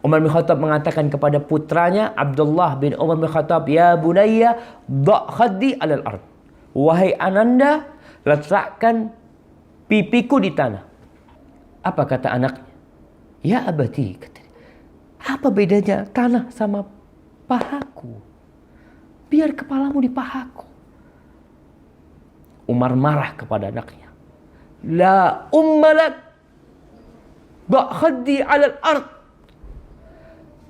Umar bin Khattab mengatakan kepada putranya Abdullah bin Umar bin Khattab, "Ya bunayya, dha' khaddi 'alal ard." Wahai ananda, letakkan pipiku di tanah. Apa kata anaknya? Ya abati, kata dia, apa bedanya tanah sama pahaku? Biar kepalamu di pahaku. Umar marah kepada anaknya. La ummalak, dha' khaddi 'alal ard.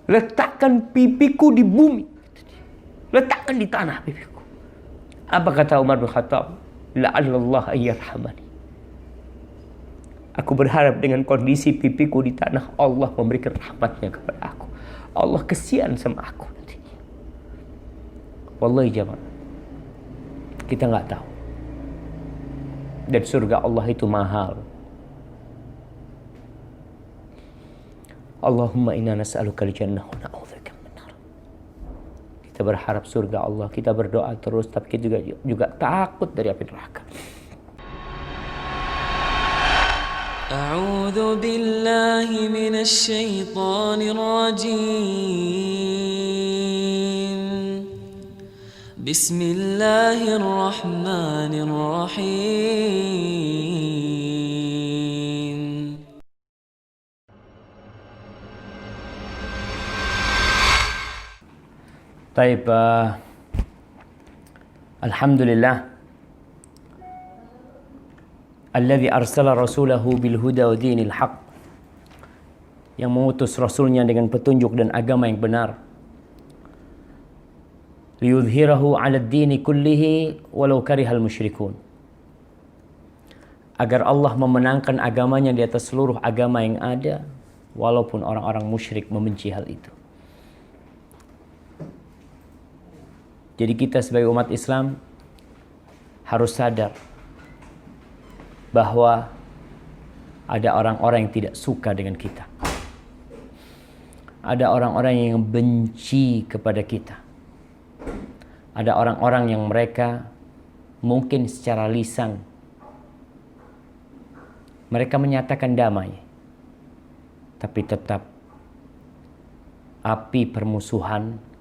Letakkan pipiku di bumi. Letakkan di tanah pipiku. Apa kata Umar bin Khattab? La'allallah ayyarhamani. Aku berharap dengan kondisi pipiku di tanah, Allah memberikan rahmatnya kepada aku. Allah kesian sama aku nanti. Wallahi jamaah, kita nggak tahu. Dan surga Allah itu mahal. Allahumma inna nas'aluka al-jannah wa na'udzubika minan nar. Kita berharap surga Allah, kita berdoa terus, tapi kita juga takut dari api neraka. A'udzu billahi minasy syaithanir rajim. Bismillahirrahmanirrahim. Taib, alhamdulillah alladzi arsala rasulahu bil huda wa dinil haq, yang mengutus rasulnya dengan petunjuk dan agama yang benar, liyudhhirahu 'ala ad-dini kullihi walau karihal musyrikun, agar Allah memenangkan agamanya di atas seluruh agama yang ada walaupun orang-orang musyrik membenci hal itu. Jadi kita sebagai umat Islam harus sadar bahwa ada orang-orang yang tidak suka dengan kita. Ada orang-orang yang benci kepada kita. Ada orang-orang yang mereka mungkin secara lisan mereka menyatakan damai, tapi tetap api permusuhan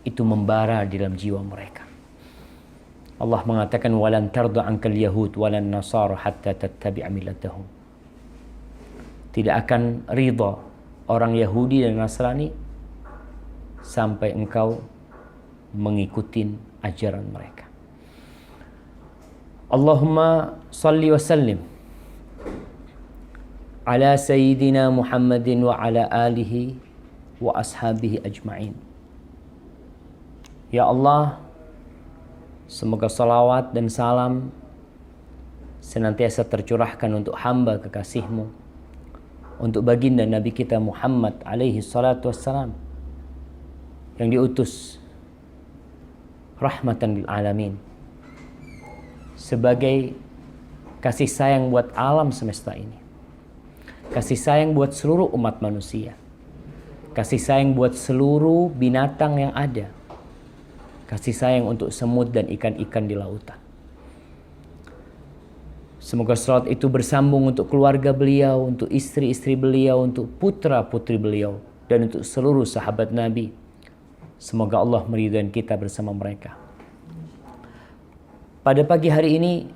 itu membara di dalam jiwa mereka. Allah mengatakan walan tarda ankal yahud walan nasara hatta tattabi'a millatahum. Tidak akan ridha orang Yahudi dan Nasrani sampai engkau mengikuti ajaran mereka. Allahumma salli wa sallim ala sayyidina Muhammadin wa ala alihi wa ashabihi ajma'in. Ya Allah, semoga salawat dan salam senantiasa tercurahkan untuk hamba kekasih-Mu, untuk baginda Nabi kita Muhammad alaihi salatu wassalam, yang diutus rahmatan lil alamin, sebagai kasih sayang buat alam semesta ini, kasih sayang buat seluruh umat manusia, kasih sayang buat seluruh binatang yang ada, kasih sayang untuk semut dan ikan-ikan di lautan. Semoga salat itu bersambung untuk keluarga beliau, untuk istri-istri beliau, untuk putra-putri beliau, dan untuk seluruh sahabat Nabi. Semoga Allah meridhai kita bersama mereka. Pada pagi hari ini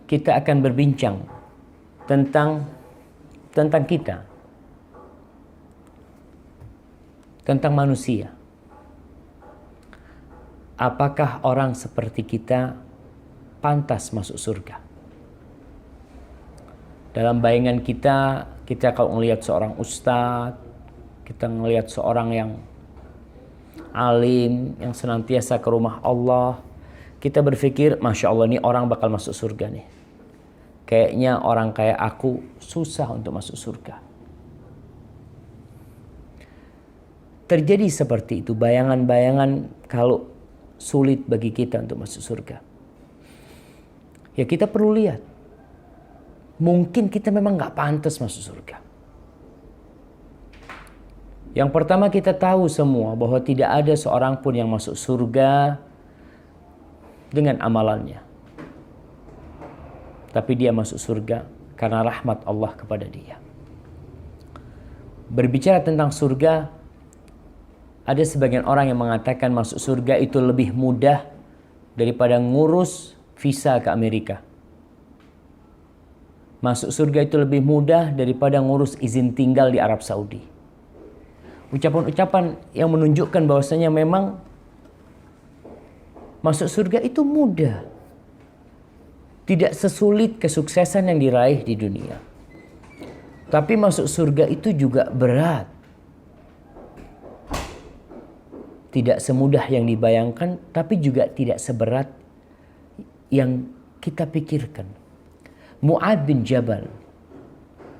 kita akan berbincang tentang kita, tentang manusia. Apakah orang seperti kita pantas masuk surga? Dalam bayangan kita kalau melihat seorang ustadz, kita melihat seorang yang alim, yang senantiasa ke rumah Allah, kita berpikir, Masya Allah, ini orang bakal masuk surga nih. Kayaknya orang kayak aku susah untuk masuk surga. Terjadi seperti itu, bayangan-bayangan kalau sulit bagi kita untuk masuk surga. Ya kita perlu lihat. Mungkin kita memang gak pantas masuk surga. Yang pertama, kita tahu semua bahwa tidak ada seorang pun yang masuk surga dengan amalannya. Tapi dia masuk surga karena rahmat Allah kepada dia. Berbicara tentang surga, ada sebagian orang yang mengatakan masuk surga itu lebih mudah daripada ngurus visa ke Amerika. Masuk surga itu lebih mudah daripada ngurus izin tinggal di Arab Saudi. Ucapan-ucapan yang menunjukkan bahwasanya memang masuk surga itu mudah. Tidak sesulit kesuksesan yang diraih di dunia. Tapi masuk surga itu juga berat. Tidak semudah yang dibayangkan, tapi juga tidak seberat yang kita pikirkan. Mu'adz bin Jabal.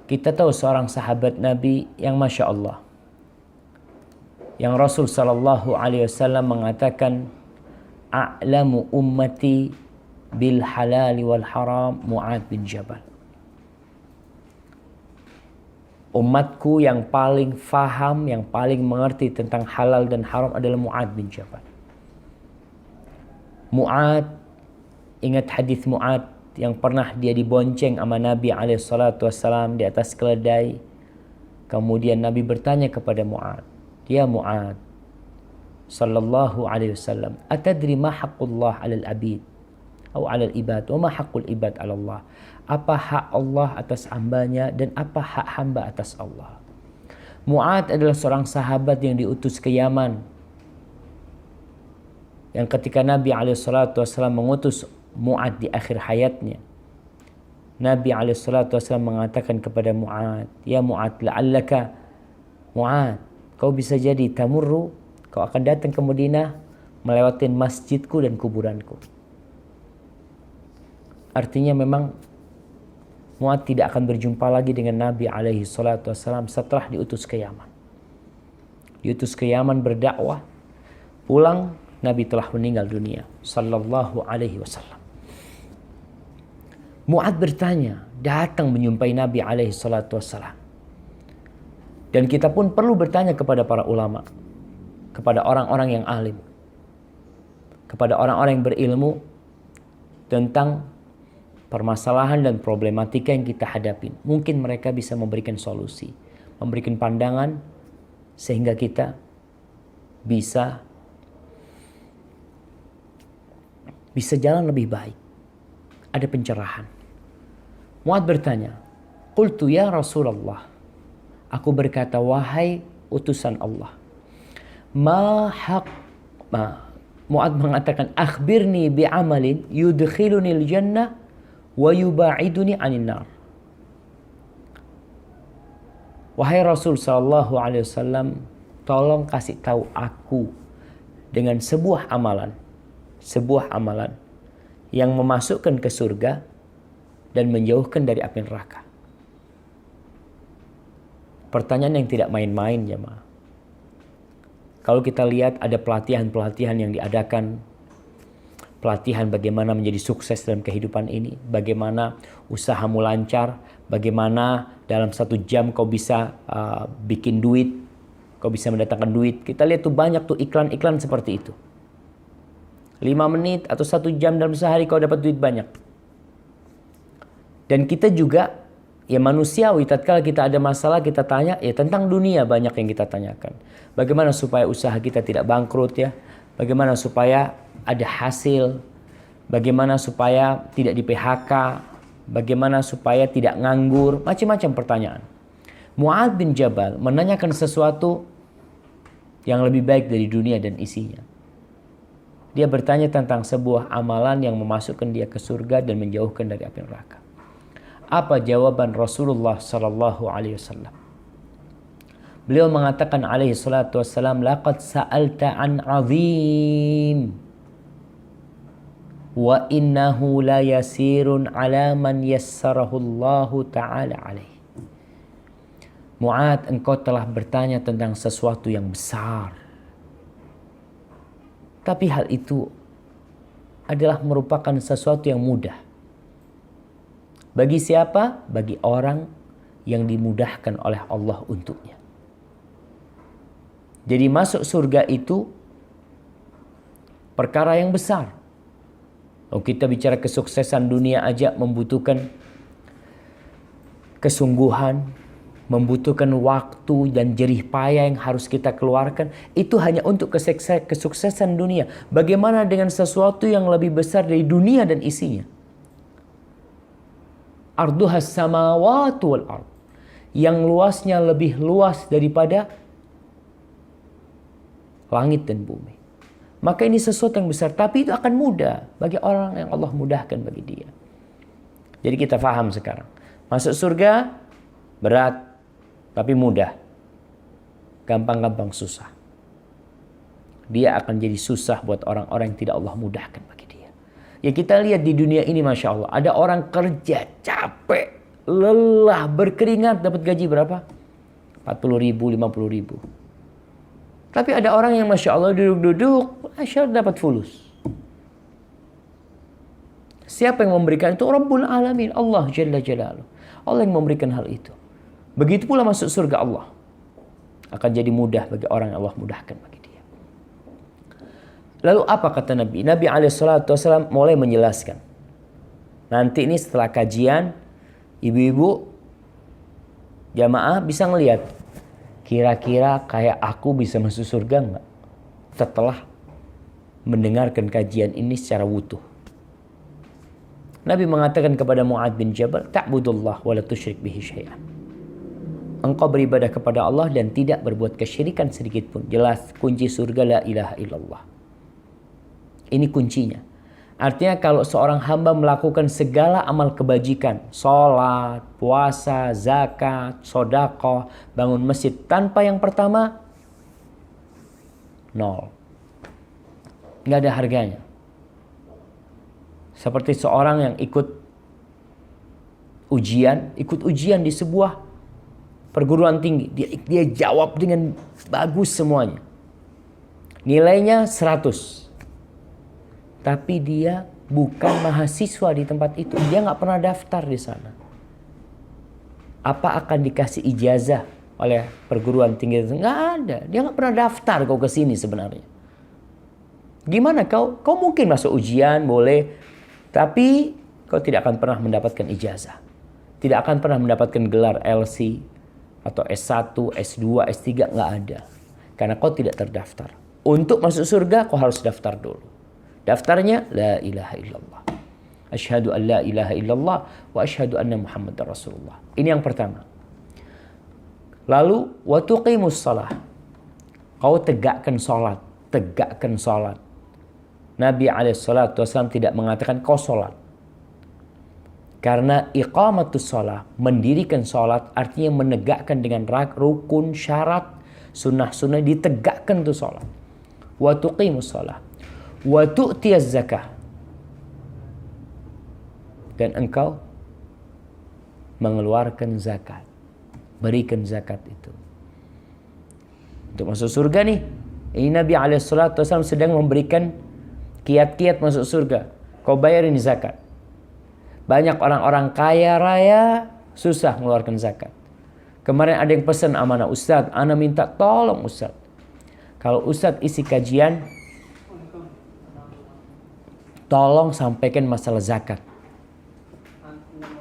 Kita tahu seorang sahabat Nabi yang Masya Allah. Yang Rasul SAW mengatakan, A'lamu ummati bil halali wal haram Mu'adz bin Jabal. Umatku yang paling faham, yang paling mengerti tentang halal dan haram adalah Mu'adz bin Jabal. Mu'adz, ingat hadis Mu'adz yang pernah dia dibonceng sama Nabi SAW di atas keledai. Kemudian Nabi bertanya kepada Mu'adz, "Ya Mu'adz, sallallahu alaihi wasallam, atadri ma haqqullah 'alal abid atau 'alal ibad wa ma haqqul ibad 'ala Allah?" Apa hak Allah atas hambanya dan apa hak hamba atas Allah? Mu'adz adalah seorang sahabat yang diutus ke Yaman. Yang ketika Nabi SAW mengutus Mu'adz di akhir hayatnya, Nabi SAW mengatakan kepada Mu'adz, "Ya Mu'adz, la'allaka Mu'adz, kau bisa jadi tamurru, kau akan datang ke Madinah melewati masjidku dan kuburanku." Artinya memang Mu'adz tidak akan berjumpa lagi dengan Nabi SAW setelah diutus ke Yaman. Diutus ke Yaman berdakwah, pulang Nabi telah meninggal dunia sallallahu alaihi wasallam. Mu'adz bertanya, datang menjumpai Nabi SAW. Dan kita pun perlu bertanya kepada para ulama, kepada orang-orang yang alim, kepada orang-orang yang berilmu tentang permasalahan dan problematika yang kita hadapi. Mungkin mereka bisa memberikan solusi, memberikan pandangan sehingga kita bisa jalan lebih baik. Ada pencerahan. Mu'adz bertanya, "Qultu ya Rasulullah." Aku berkata, "Wahai utusan Allah." Mu'adz mengatakan, "Akhbirni bi'amalin yudkhilunil jannah wa yuba'iduni 'anil nar." Wahai Rasul sallallahu alaihi wasallam, tolong kasih tahu aku dengan sebuah amalan yang memasukkan ke surga dan menjauhkan dari api neraka. Pertanyaan yang tidak main-main, jemaah. Kalau kita lihat ada pelatihan-pelatihan yang diadakan, pelatihan bagaimana menjadi sukses dalam kehidupan ini, bagaimana usahamu lancar, bagaimana dalam 1 jam kau bisa bikin duit, kau bisa mendatangkan duit. Kita lihat tuh banyak tuh iklan-iklan seperti itu. 5 menit atau 1 jam dalam sehari kau dapat duit banyak. Dan kita juga, ya manusiawi, tatkala kita ada masalah kita tanya, ya tentang dunia banyak yang kita tanyakan. Bagaimana supaya usaha kita tidak bangkrut ya, bagaimana supaya ada hasil, bagaimana supaya tidak di PHK, bagaimana supaya tidak nganggur, macam-macam pertanyaan. Mu'adz bin Jabal menanyakan sesuatu yang lebih baik dari dunia dan isinya. Dia bertanya tentang sebuah amalan yang memasukkan dia ke surga dan menjauhkan dari api neraka. Apa jawaban Rasulullah sallallahu alaihi wasallam? Beliau mengatakan alaihi salatu wassalam, "Laqad sa'alta an 'azim wa innahu la yasirun 'ala man yassarahu Allah taala alaihi." Mu'adz, engkau telah bertanya tentang sesuatu yang besar. Tapi hal itu adalah merupakan sesuatu yang mudah. Bagi siapa? Bagi orang yang dimudahkan oleh Allah untuknya. Jadi masuk surga itu perkara yang besar. Kalau kita bicara kesuksesan dunia aja membutuhkan kesungguhan, membutuhkan waktu dan jerih payah yang harus kita keluarkan. Itu hanya untuk kesuksesan dunia. Bagaimana dengan sesuatu yang lebih besar dari dunia dan isinya? Arduhas samawati wal ard. Yang luasnya lebih luas daripada langit dan bumi. Maka ini sesuatu yang besar, tapi itu akan mudah bagi orang yang Allah mudahkan bagi dia. Jadi kita faham sekarang. Masuk surga berat, tapi mudah. Gampang-gampang susah. Dia akan jadi susah buat orang-orang yang tidak Allah mudahkan bagi dia. Ya kita lihat di dunia ini Masya Allah. Ada orang kerja capek, lelah, berkeringat, dapat gaji berapa? 40 ribu, 50 ribu. Tapi ada orang yang Masya Allah duduk-duduk, Masya Allah dapat fulus. Siapa yang memberikan itu? Rabbul Alamin, Allah Jalla Jalaluh. Allah yang memberikan hal itu. Begitu pula masuk surga Allah. Akan jadi mudah bagi orang yang Allah mudahkan bagi dia. Lalu apa kata Nabi? Nabi SAW mulai menjelaskan. Nanti ini setelah kajian, ibu-ibu jamaah bisa ngelihat. Kira-kira kayak aku bisa masuk surga enggak? Setelah mendengarkan kajian ini secara wutuh. Nabi mengatakan kepada Mu'adz bin Jabal, ta'budullah wa la tusyrik bihi syai'an. Engkau beribadah kepada Allah dan tidak berbuat kesyirikan sedikit pun. Jelas kunci surga la ilaha illallah. Ini kuncinya. Artinya kalau seorang hamba melakukan segala amal kebajikan, sholat, puasa, zakat, sedekah, bangun masjid, tanpa yang pertama, nol. Nggak ada harganya. Seperti seorang yang ikut ujian di sebuah perguruan tinggi. Dia jawab dengan bagus semuanya. Nilainya 100. Tapi dia bukan mahasiswa di tempat itu. Dia nggak pernah daftar di sana. Apa akan dikasih ijazah oleh perguruan tinggi itu? Nggak ada. Dia nggak pernah daftar kau ke sini sebenarnya. Gimana kau? Kau mungkin masuk ujian, boleh. Tapi kau tidak akan pernah mendapatkan ijazah. Tidak akan pernah mendapatkan gelar LC atau S1, S2, S3. Nggak ada. Karena kau tidak terdaftar. Untuk masuk surga kau harus daftar dulu. Daftarnya la ilaha illallah. Asyhadu an la ilaha illallah wa asyhadu anna Muhammadar Rasulullah. Ini yang pertama. Lalu wa tuqimus shalah. Kau tegakkan salat, tegakkan salat. Nabi SAW tidak mengatakan kau salat. Karena iqamatus shalah, mendirikan salat artinya menegakkan dengan rukun, syarat, sunnah-sunnah ditegakkan tuh salat. Wa tuqimus shalah. Wa tu'tiyaz zakah. Dan engkau mengeluarkan zakat. Berikan zakat itu. Untuk masuk surga nih. Ini Nabi SAW sedang memberikan kiat-kiat masuk surga. Kau bayarin zakat. Banyak orang-orang kaya raya susah mengeluarkan zakat. Kemarin ada yang pesan amanah, Ustadz, ana minta tolong Ustadz. Kalau Ustadz isi kajian, tolong sampaikan masalah zakat.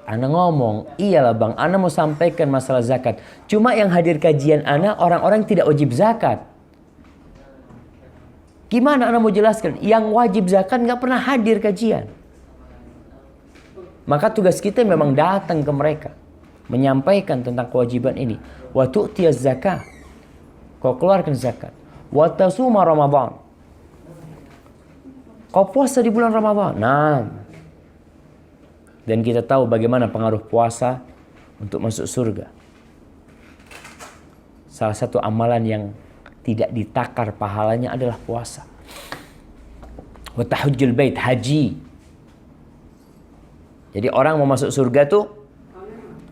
Ana ngomong, iyalah bang, ana mau sampaikan masalah zakat. Cuma yang hadir kajian ana orang-orang tidak wajib zakat. Gimana ana mau jelaskan? Yang wajib zakat nggak pernah hadir kajian. Maka tugas kita memang datang ke mereka, menyampaikan tentang kewajiban ini. Wa tu'tiyaz zakah. Kau keluarkan zakat. Wa tasuma Ramadan. Kau puasa di bulan Ramadan. Nah. Dan kita tahu bagaimana pengaruh puasa untuk masuk surga. Salah satu amalan yang tidak ditakar pahalanya adalah puasa. Wa tahujjul bait, haji. Jadi orang mau masuk surga tuh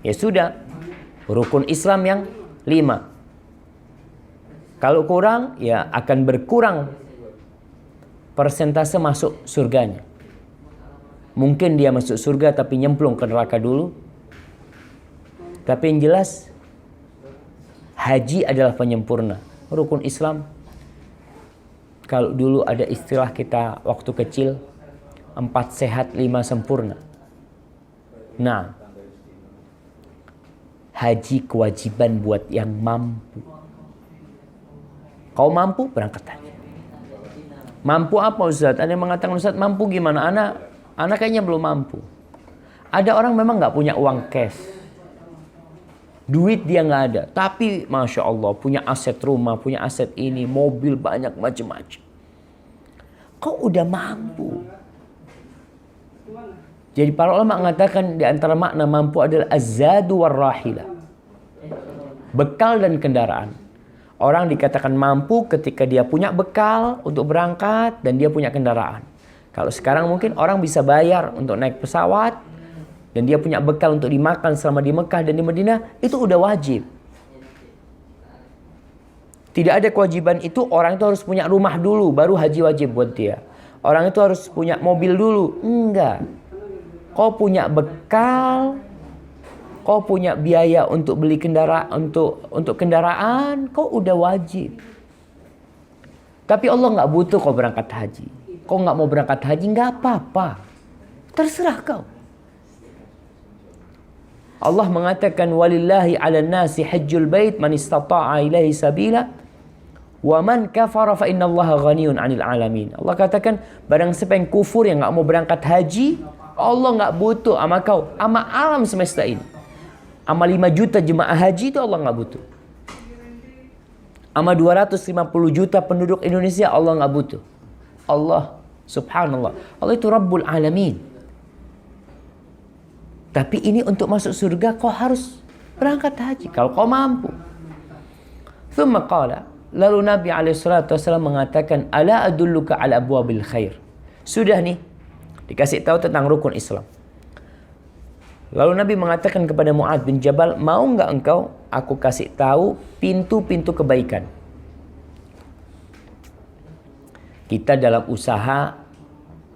ya sudah rukun Islam yang 5. Kalau kurang ya akan berkurang persentase masuk surganya. Mungkin dia masuk surga tapi nyemplung ke neraka dulu. Tapi yang jelas haji adalah penyempurna. Rukun Islam. Kalau dulu ada istilah kita waktu kecil 4 sehat 5 sempurna. Nah, Haji kewajiban buat yang mampu. Kau mampu, berangkat haji. Mampu apa Ustaz? Ada yang mengatakan, Ustaz mampu gimana? Anak kayaknya belum mampu. Ada orang memang nggak punya uang cash. Duit dia nggak ada. Tapi Masya Allah punya aset rumah, punya aset ini, mobil banyak macam-macam. Kau udah mampu. Jadi para ulama mengatakan di antara makna mampu adalah az-zadu war-rahila. Bekal dan kendaraan. Orang dikatakan mampu ketika dia punya bekal untuk berangkat dan dia punya kendaraan. Kalau sekarang mungkin orang bisa bayar untuk naik pesawat dan dia punya bekal untuk dimakan selama di Mekah dan di Madinah, itu udah wajib. Tidak ada kewajiban itu orang itu harus punya rumah dulu baru haji wajib buat dia. Orang itu harus punya mobil dulu. Enggak. Kau punya bekal, kau punya biaya untuk beli kendaraan, untuk kendaraan, kau udah wajib. Tapi Allah nggak butuh kau berangkat haji. Kau nggak mau berangkat haji nggak apa-apa, terserah kau. Allah mengatakan walillahi 'alan nasi hajjul bait man istata'a ilaihi sabila wa man kafara fa innallaha ghaniyun 'anil 'alamin. Allah katakan barang siapa yang kufur yang nggak mau berangkat haji, Allah nggak butuh sama kau, sama alam semesta ini. Sama 5 juta jemaah haji itu Allah nggak butuh. Sama 250 juta penduduk Indonesia Allah nggak butuh. Allah subhanallah, Allah itu Rabbul Alamin. Tapi ini untuk masuk surga kau harus berangkat haji kalau kau mampu. Thumma qala, lalu Nabi SAW mengatakan, ala adulluka ala abwabil khair. Sudah nih dikasih tahu tentang rukun Islam. Lalu Nabi mengatakan kepada Mu'adz bin Jabal, mau nggak engkau aku kasih tahu pintu-pintu kebaikan? Kita dalam usaha,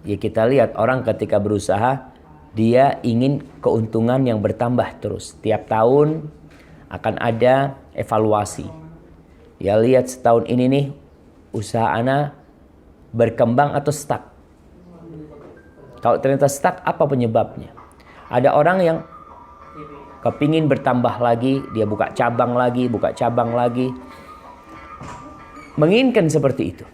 ya kita lihat orang ketika berusaha, dia ingin keuntungan yang bertambah terus. Tiap tahun akan ada evaluasi. Ya lihat setahun ini nih, usaha ana berkembang atau stuck. Kalau ternyata stuck, apa penyebabnya? Ada orang yang kepingin bertambah lagi, dia buka cabang lagi. Menginginkan seperti itu.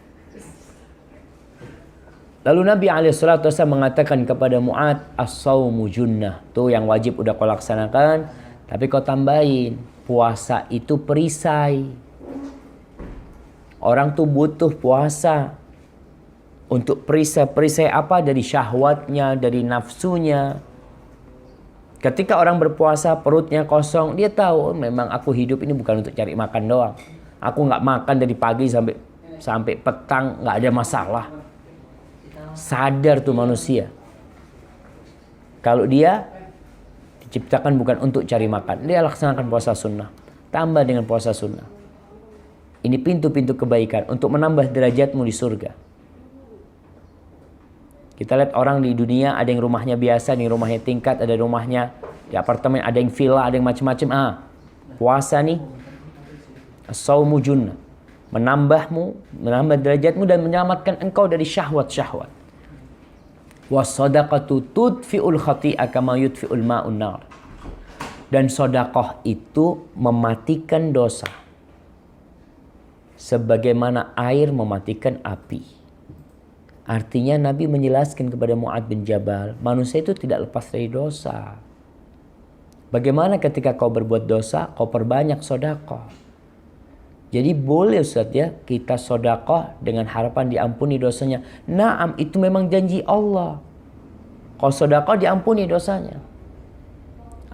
Lalu Nabi SAW mengatakan kepada Mu'adz, as-sawmu junnah. Tuh yang wajib udah kau laksanakan, tapi kau tambahin, puasa itu perisai. Orang tuh butuh puasa. Untuk perisai apa? Dari syahwatnya, dari nafsunya. Ketika orang berpuasa, perutnya kosong, dia tahu memang aku hidup ini bukan untuk cari makan doang. Aku nggak makan dari pagi sampai petang, nggak ada masalah. Sadar tuh manusia. Kalau dia diciptakan bukan untuk cari makan, dia laksanakan puasa sunnah. Tambah dengan puasa sunnah. Ini pintu-pintu kebaikan untuk menambah derajatmu di surga. Kita lihat orang di dunia, ada yang rumahnya biasa, ada yang rumahnya tingkat, ada rumahnya di apartemen, ada yang villa, ada yang macam-macam. Puasa nih, as-sawmu junnah, menambah derajatmu dan menyelamatkan engkau dari syahwat-syahwat. Was-sadaqatu tudfi'ul khati'a kama yudfi'ul ma'un nar. Dan sedekah itu mematikan dosa, sebagaimana air mematikan api. Artinya Nabi menjelaskan kepada Mu'adz bin Jabal, manusia itu tidak lepas dari dosa. Bagaimana ketika kau berbuat dosa, kau perbanyak sedekah. Jadi boleh Ustaz ya, kita sedekah dengan harapan diampuni dosanya. Naam, itu memang janji Allah. Kau sedekah diampuni dosanya.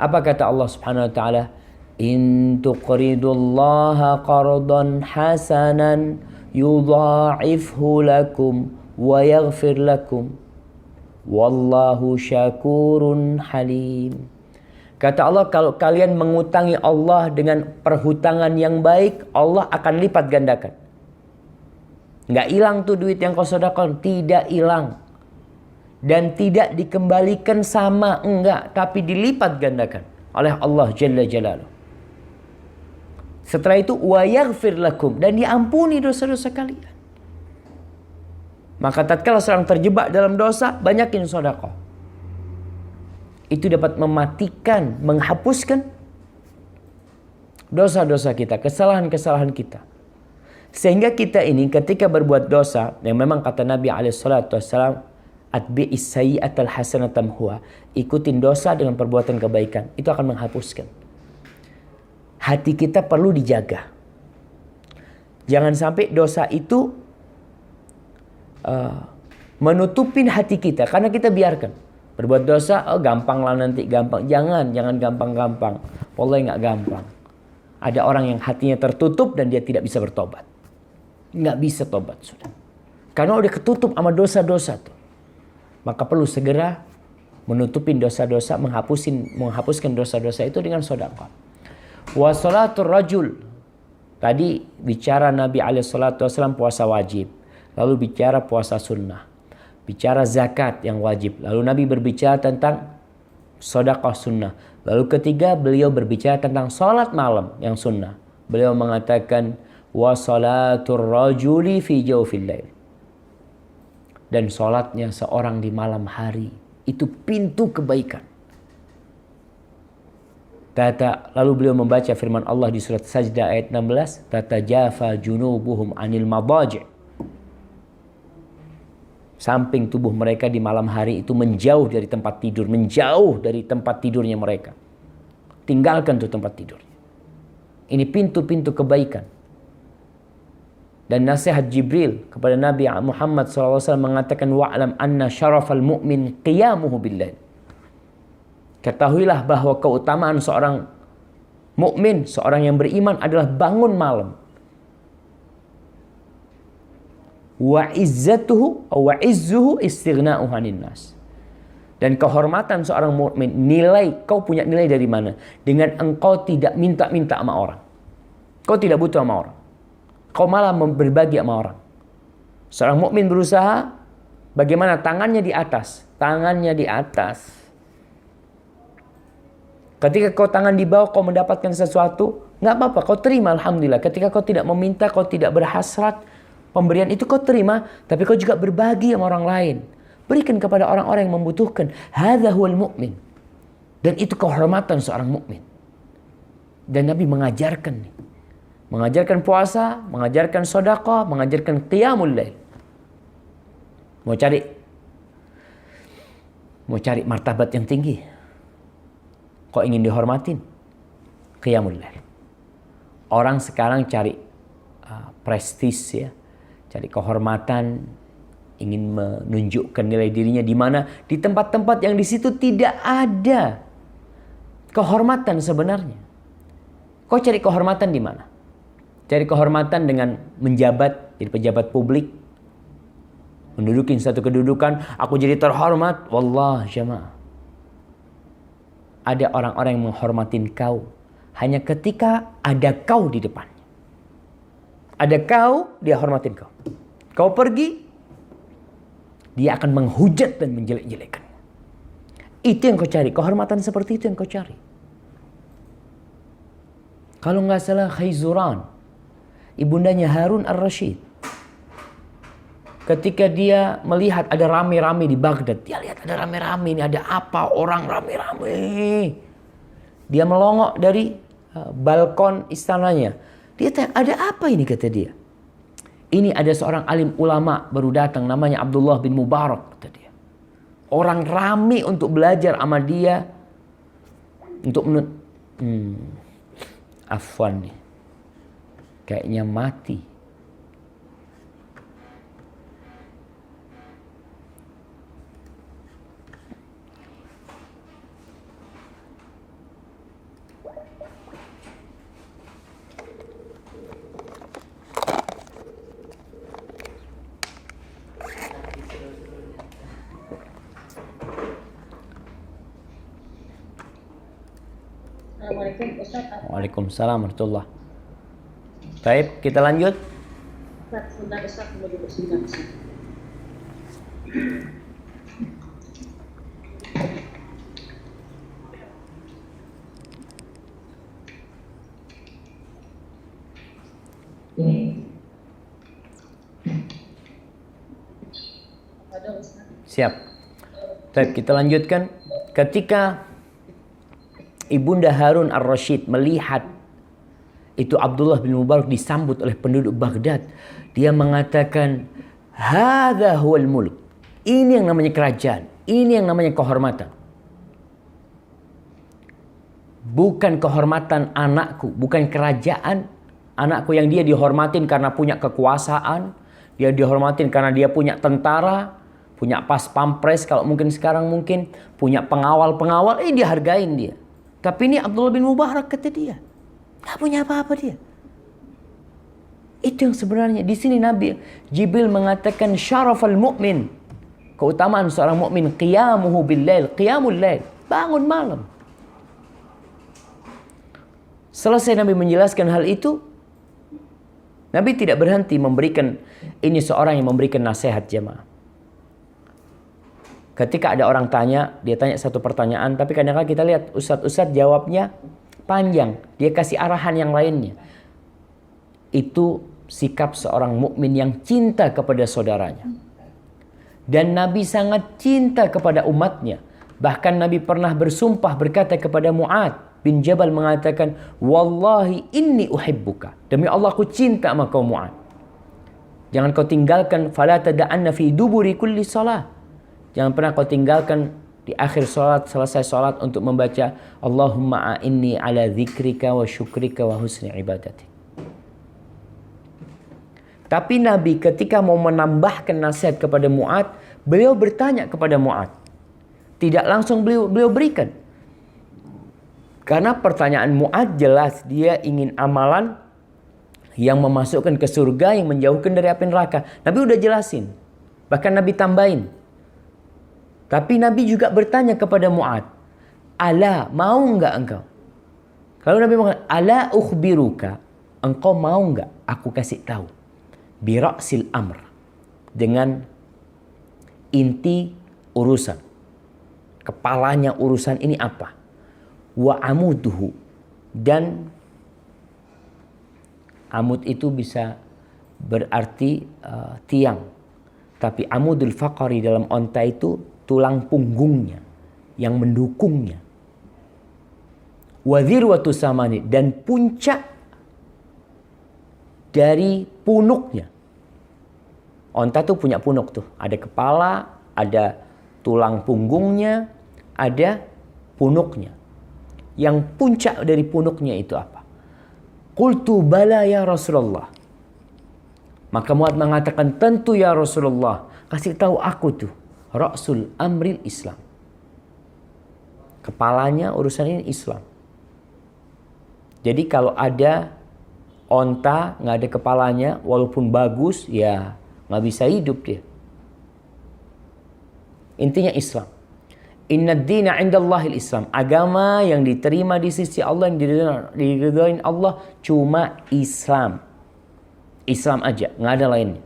Apa kata Allah Subhanahu wa taala? In tuqridullaha qardan hasanan yudha'ifhu lakum wa yaghfir lakum wallahu syakurun halim. Kata Allah, kalau kalian mengutangi Allah dengan perhutangan yang baik, Allah akan lipat gandakan. Nggak hilang tuh duit yang kau sedekahkan, tidak hilang. Dan tidak dikembalikan sama, enggak, tapi dilipat gandakan oleh Allah Jalla Jalaluhu. Setelah itu wa yaghfir lakum, dan diampuni dosa-dosa kalian. Maka tatkala seorang terjebak dalam dosa, banyakin sedekah. Itu dapat mematikan, menghapuskan dosa-dosa kita, kesalahan-kesalahan kita. Sehingga kita ini ketika berbuat dosa, yang memang kata Nabi SAW, atbi'is sayyi'atal hasanatan huwa, ikutin dosa dengan perbuatan kebaikan, itu akan menghapuskan. Hati kita perlu dijaga. Jangan sampai dosa itu menutupin hati kita, karena kita biarkan. Berbuat dosa, gampang lah nanti, gampang. Jangan gampang-gampang. Wallahi nggak gampang. Ada orang yang hatinya tertutup dan dia tidak bisa bertobat. Nggak bisa tobat sudah. Karena udah ketutup sama dosa-dosa tuh. Maka perlu segera menutupin dosa-dosa, menghapuskan dosa-dosa itu dengan sedekah. Wa salatul rajul. Tadi bicara Nabi SAW puasa wajib. Lalu bicara puasa sunnah. Bicara zakat yang wajib. Lalu Nabi berbicara tentang sedekah sunnah. Lalu ketiga beliau berbicara tentang salat malam yang sunnah. Beliau mengatakan wa salatul rajuli fi jawfil lail. Dan salatnya seorang di malam hari itu pintu kebaikan. Lalu beliau membaca firman Allah di surat Sajdah ayat 16, tatajafa junubuhum anil madaji'. Samping tubuh mereka di malam hari itu menjauh dari tempat tidur, menjauh dari tempat tidurnya mereka. Tinggalkan tuh tempat tidurnya. Ini pintu-pintu kebaikan. Dan nasihat Jibril kepada Nabi Muhammad SAW mengatakan wa'lam anna syarafal mu'min qiyamuhu billah. Ketahuilah bahwa keutamaan seorang mukmin, seorang yang beriman adalah bangun malam. Wa izzatuhu wa izzuhu istighna'uhu 'anil nas. Dan kehormatan seorang mukmin, kau punya nilai dari mana? Dengan engkau tidak minta-minta sama orang. Kau tidak butuh sama orang. Kau malah berbagi sama orang. Seorang mukmin berusaha bagaimana tangannya di atas, tangannya di atas. Ketika kau tangan di bawah, kau mendapatkan sesuatu, nggak apa-apa, kau terima, alhamdulillah. Ketika kau tidak meminta, kau tidak berhasrat, pemberian itu kau terima, tapi kau juga berbagi sama orang lain. Berikan kepada orang-orang yang membutuhkan. Hadza huwal mu'min. Dan itu kehormatan seorang mukmin. Dan Nabi mengajarkan nih. Mengajarkan puasa, mengajarkan sedekah, mengajarkan qiyamul lail. Mau cari martabat yang tinggi. Kok ingin dihormatin? Qiyamul lail. Orang sekarang cari prestis ya, cari kehormatan, ingin menunjukkan nilai dirinya di mana? Di tempat-tempat yang di situ tidak ada kehormatan sebenarnya. Kau cari kehormatan di mana? Cari kehormatan dengan menjabat, jadi pejabat publik, mendudukin satu kedudukan, aku jadi terhormat. Wallah jamaah, ada orang-orang yang menghormatin kau hanya ketika ada kau di depannya. Ada kau, dia hormatin kau. Kau pergi, dia akan menghujat dan menjelek-jelekan. Itu yang kau cari, kehormatan seperti itu yang kau cari. Kalau nggak salah Khayzuran, ibundanya Harun ar-Rasyid, ketika dia melihat ada rame-rame di Baghdad, dia lihat ada rame-rame, ini ada apa, orang rame-rame. Dia melongok dari balkon istananya. Dia tanya, ada apa ini, kata dia. Ini ada seorang alim ulama baru datang, namanya Abdullah bin Mubarak, kata dia. Orang rame untuk belajar sama dia, untuk afwan nih, kayaknya mati. Assalamualaikum Ustaz. Waalaikumsalam warahmatullahi. Baik, kita lanjut. Sebentar Ustaz, mau duduk sebentar Ustaz. Ada Ustaz. Siap. Baik, kita lanjutkan. Ketika Ibunda Harun ar-Rasyid melihat itu Abdullah bin Mubarak disambut oleh penduduk Baghdad. Dia mengatakan, hadza huwal mulk. Ini yang namanya kerajaan, ini yang namanya kehormatan. Bukan kehormatan anakku, bukan kerajaan anakku yang dia dihormatin karena punya kekuasaan, dia dihormatin karena dia punya tentara, punya pas pampres kalau mungkin sekarang mungkin, punya pengawal-pengawal, dihargain dia. Tapi ini Abdullah bin Mubarak kata dia, nggak punya apa-apa dia. Itu yang sebenarnya di sini Nabi Jibril mengatakan syarafal mu'min, keutamaan seorang mukmin qiyamuhu bil lail, qiyamul lail, bangun malam. Selesai Nabi menjelaskan hal itu, Nabi tidak berhenti memberikan, ini seorang yang memberikan nasihat jemaah. Ketika ada orang tanya, dia tanya satu pertanyaan, tapi kadang-kadang kita lihat ustadz-ustadz jawabnya panjang, dia kasih arahan yang lainnya. Itu sikap seorang mukmin yang cinta kepada saudaranya. Dan Nabi sangat cinta kepada umatnya. Bahkan Nabi pernah bersumpah berkata kepada Mu'ad bin Jabal mengatakan, wallahi inni uhibbuka. Demi Allah aku cinta sama kau Mu'ad. Jangan kau tinggalkan, fala tada'anna fi duburi kulli salat. Jangan pernah kau tinggalkan di akhir salat, selesai salat untuk membaca Allahumma a'inni ala dzikrika wa syukrika wa husni ibadati. Tapi Nabi ketika mau menambahkan nasihat kepada Mu'ad, beliau bertanya kepada Mu'ad. Tidak langsung beliau berikan. Karena pertanyaan Mu'ad jelas dia ingin amalan yang memasukkan ke surga, yang menjauhkan dari api neraka. Nabi udah jelasin. Bahkan Nabi tambahin. Tapi Nabi juga bertanya kepada Mu'ad, ala, mau enggak engkau? Kalau Nabi mengatakan, ala ukhbiruka, engkau mau enggak aku kasih tahu? Bira'sil amr, dengan inti urusan. Kepalanya urusan ini apa? Wa amuduhu, dan amud itu bisa berarti tiang. Tapi amudul faqari dalam onta itu tulang punggungnya yang mendukungnya. Wa dzirwatu samani, dan puncak dari punuknya. Onta tuh punya punuk tuh, ada kepala, ada tulang punggungnya, ada punuknya. Yang puncak dari punuknya itu apa? Qultu bala ya Rasulullah. Maka Mu'ad mengatakan, tentu ya Rasulullah, kasih tahu aku tuh Ra'sul amril Islam. Kepalanya urusan ini Islam. Jadi kalau ada onta nggak ada kepalanya, walaupun bagus, ya nggak bisa hidup dia. Intinya Islam. Inna dina indallahil Islam. Agama yang diterima di sisi Allah, yang diridhoin Allah, cuma Islam. Islam aja, nggak ada lainnya.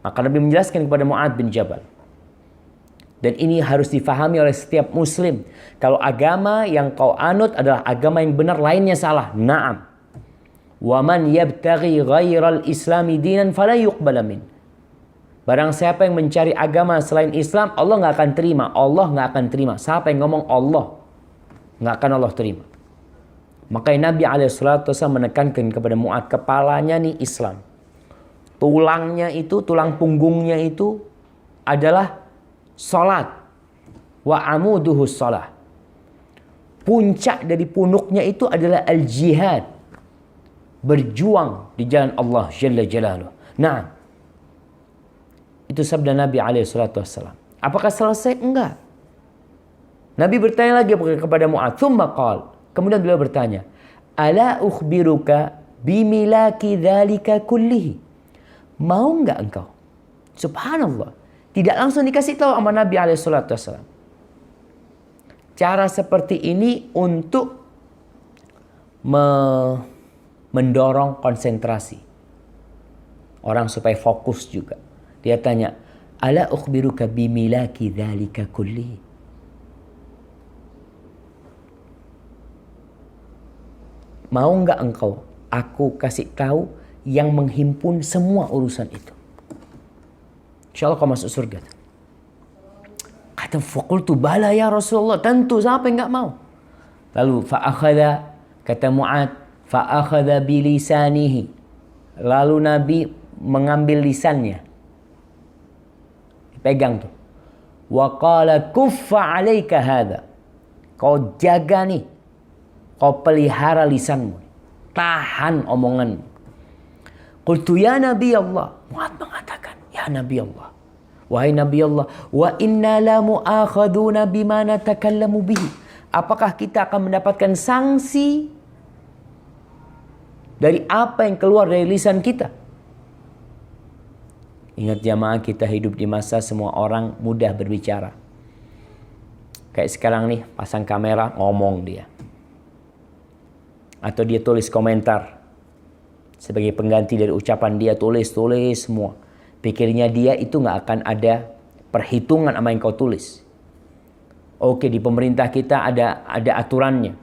Maka Nabi menjelaskan kepada Mu'ad bin Jabal. Dan ini harus difahami oleh setiap muslim. Kalau agama yang kau anut adalah agama yang benar, lainnya salah. Naam. Wa man yabtaghi ghairal islami dinan fala yuqbala min. Barang siapa yang mencari agama selain Islam, Allah nggak akan terima. Allah nggak akan terima. Siapa yang ngomong Allah, nggak akan Allah terima. Makanya Nabi SAW menekankan kepada Mu'ad, kepalanya nih Islam. Tulangnya itu, tulang punggungnya itu adalah salat. Wa amuduhu salah. Puncak dari punuknya itu adalah al-jihad. Berjuang di jalan Allah Jalla Jalaluh. Nah, itu sabda Nabi SAW. Apakah selesai? Enggak. Nabi bertanya lagi kepada Mu'ad. Thumma qal. Kemudian beliau bertanya, ala ukhbiruka bimilaki dzalika kullihi. Mau enggak engkau? Subhanallah. Tidak langsung dikasih tahu sama Nabi SAW. Cara seperti ini untuk mendorong konsentrasi. Orang supaya fokus juga. Dia tanya, ala ukhbiruka bimilaki dzalika kullihi. Mau enggak engkau aku kasih tahu yang menghimpun semua urusan itu? Insyaallah kau masuk surga. Kata faqultu bala ya Rasulullah, tentu, siapa yang enggak mau? Lalu fa'akhadha, kata Mu'ad, Fa akhadha bilisanihi. Lalu Nabi mengambil lisannya. Pegang tuh. Wa qala kuffa 'alaika hadha. Kau jaga nih. Kau pelihara lisanmu. Tahan omonganmu. Qultu ya Nabi Allah. Mu'adz mengatakan, ya Nabi Allah. Wahai Nabi Allah, wa inna la mu'akhaduna bima natakallamu bihi. Apakah kita akan mendapatkan sanksi dari apa yang keluar dari lisan kita? Ingat jamaah, kita hidup di masa semua orang mudah berbicara. Kayak sekarang nih, pasang kamera, ngomong dia. Atau dia tulis komentar. Sebagai pengganti dari ucapan dia, tulis semua. Pikirnya dia itu nggak akan ada perhitungan sama yang kau tulis. Oke, di pemerintah kita ada aturannya.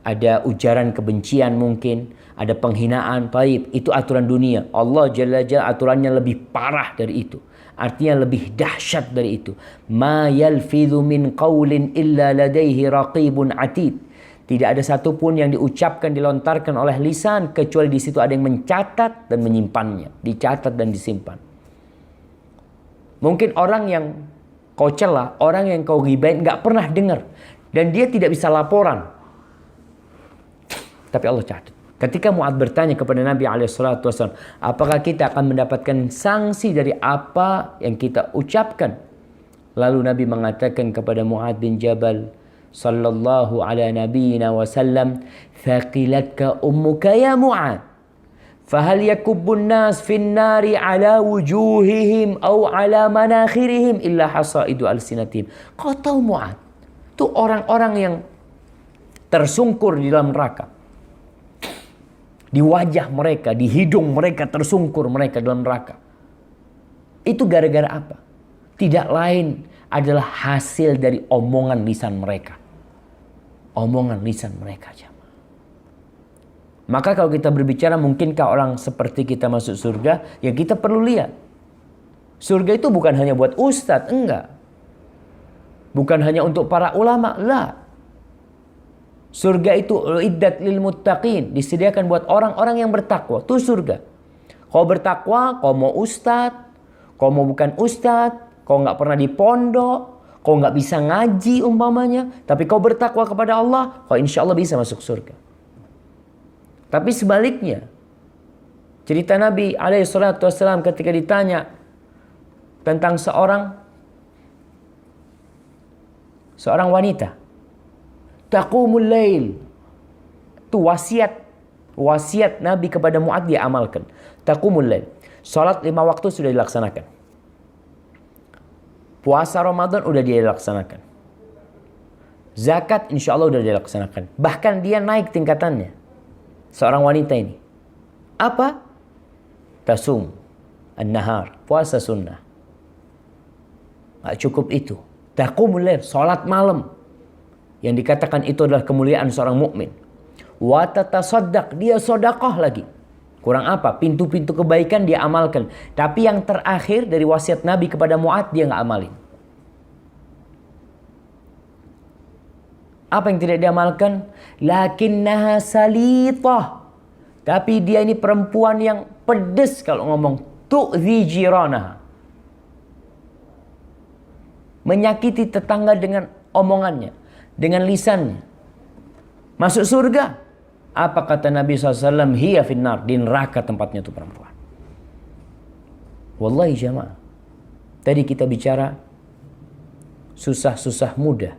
Ada ujaran kebencian mungkin, ada penghinaan, taib, itu aturan dunia. Allah Jalla Jalla aturannya lebih parah dari itu. Artinya lebih dahsyat dari itu. Ma yalfidhu min qawlin illa ladaihi raqibun atid. Tidak ada satupun yang diucapkan, dilontarkan oleh lisan kecuali di situ ada yang mencatat dan menyimpannya, dicatat dan disimpan. Mungkin orang yang kau cela, orang yang kau ghibain nggak pernah dengar dan dia tidak bisa laporan. Tapi Allah catat. Ketika Mu'adz bertanya kepada Nabi SAW, apakah kita akan mendapatkan sanksi dari apa yang kita ucapkan? Lalu Nabi mengatakan kepada Mu'adz bin Jabal, sallallahu ala nabiyyina wa sallam, thaqilatka ummuka ya Mu'adz, fahal yakubbun nas fin nari ala wujuhihim aw ala manakhirihim illa hasaidu alsinatihim. Kau tahu Mu'adz, itu orang-orang yang tersungkur di dalam neraka. Di wajah mereka, di hidung mereka tersungkur mereka dalam neraka. Itu gara-gara apa? Tidak lain adalah hasil dari omongan lisan mereka. Omongan lisan mereka aja. Maka kalau kita berbicara, mungkinkah orang seperti kita masuk surga? Ya kita perlu lihat. Surga itu bukan hanya buat ustadz, enggak. Bukan hanya untuk para ulama, lah. Surga itu uiddat lil muttaqin, disediakan buat orang-orang yang bertakwa. Itu surga. Kau bertakwa, kau mau ustadz, kau mau bukan ustadz, kau nggak pernah di pondok, kau nggak bisa ngaji umpamanya, tapi kau bertakwa kepada Allah, kau insya Allah bisa masuk surga. Tapi sebaliknya, cerita Nabi SAW ketika ditanya tentang seorang wanita, taqumul lail, itu wasiat Nabi kepada Mu'adz dia amalkan. Taqumul lail, salat 5 waktu sudah dilaksanakan. Puasa Ramadan udah dia laksanakan. Zakat insya Allah udah dia laksanakan. Bahkan dia naik tingkatannya. Seorang wanita ini. Apa? Tasum an-nahar, puasa sunnah. Gak cukup itu. Taqumul lail, salat malam. Yang dikatakan itu adalah kemuliaan seorang mukmin. Wa tatasaddaq, dia sedekah lagi. Kurang apa? Pintu-pintu kebaikan dia amalkan. Tapi yang terakhir dari wasiat Nabi kepada Mu'adz dia nggak amalin. Apa yang tidak diamalkan? Lakinnaha salitah. Tapi dia ini perempuan yang pedes kalau ngomong. Tu'zi jiranaha. Menyakiti tetangga dengan omongannya. Dengan lisannya. Masuk surga. Apa kata Nabi SAW? Hiya finnar. Di neraka tempatnya itu perempuan. Wallahi jamaah. Tadi kita bicara susah-susah mudah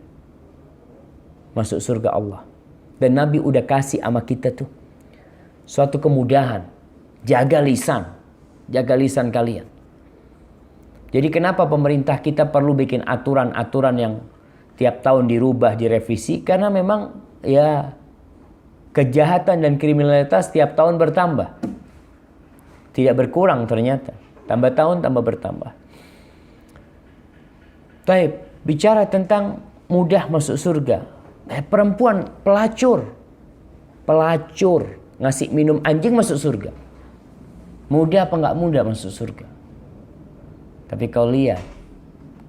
masuk surga Allah. Dan Nabi udah kasih sama kita tuh suatu kemudahan. Jaga lisan. Jaga lisan kalian. Jadi kenapa pemerintah kita perlu bikin aturan-aturan yang tiap tahun dirubah, direvisi? Karena memang ya kejahatan dan kriminalitas tiap tahun bertambah. Tidak berkurang ternyata. Tambah tahun tambah bertambah. Baik, bicara tentang mudah masuk surga. Perempuan pelacur. Pelacur. Ngasih minum anjing masuk surga. Mudah apa nggak mudah masuk surga? Tapi kau lihat.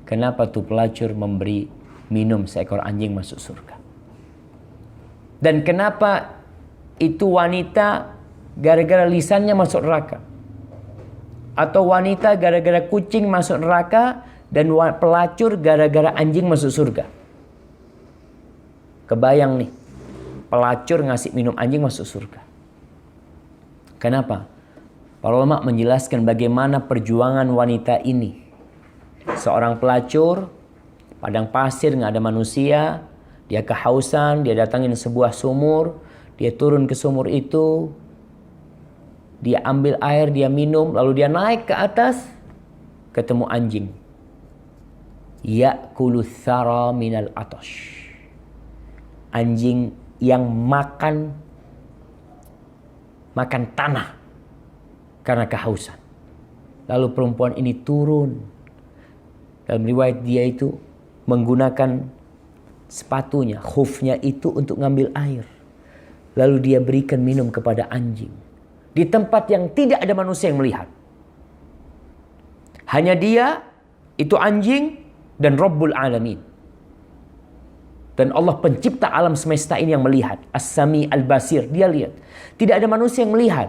Kenapa tuh pelacur memberi minum seekor anjing masuk surga? Dan kenapa itu wanita gara-gara lisannya masuk neraka. Atau wanita gara-gara kucing masuk neraka, dan pelacur gara-gara anjing masuk surga. Kebayang nih, pelacur ngasih minum anjing masuk surga. Kenapa? Para ulama menjelaskan bagaimana perjuangan wanita ini. Seorang pelacur, padang pasir nggak ada manusia, dia kehausan, dia datangin sebuah sumur, dia turun ke sumur itu, dia ambil air, dia minum, lalu dia naik ke atas, ketemu anjing. Ya'kulu thara minal atash. Anjing yang makan tanah karena kehausan. Lalu perempuan ini turun. Dalam riwayat dia itu menggunakan sepatunya, khufnya itu untuk ngambil air. Lalu dia berikan minum kepada anjing. Di tempat yang tidak ada manusia yang melihat. Hanya dia, itu anjing, dan Rabbul Alamin. Dan Allah pencipta alam semesta ini yang melihat. As-Sami Al-Basir, dia lihat. Tidak ada manusia yang melihat.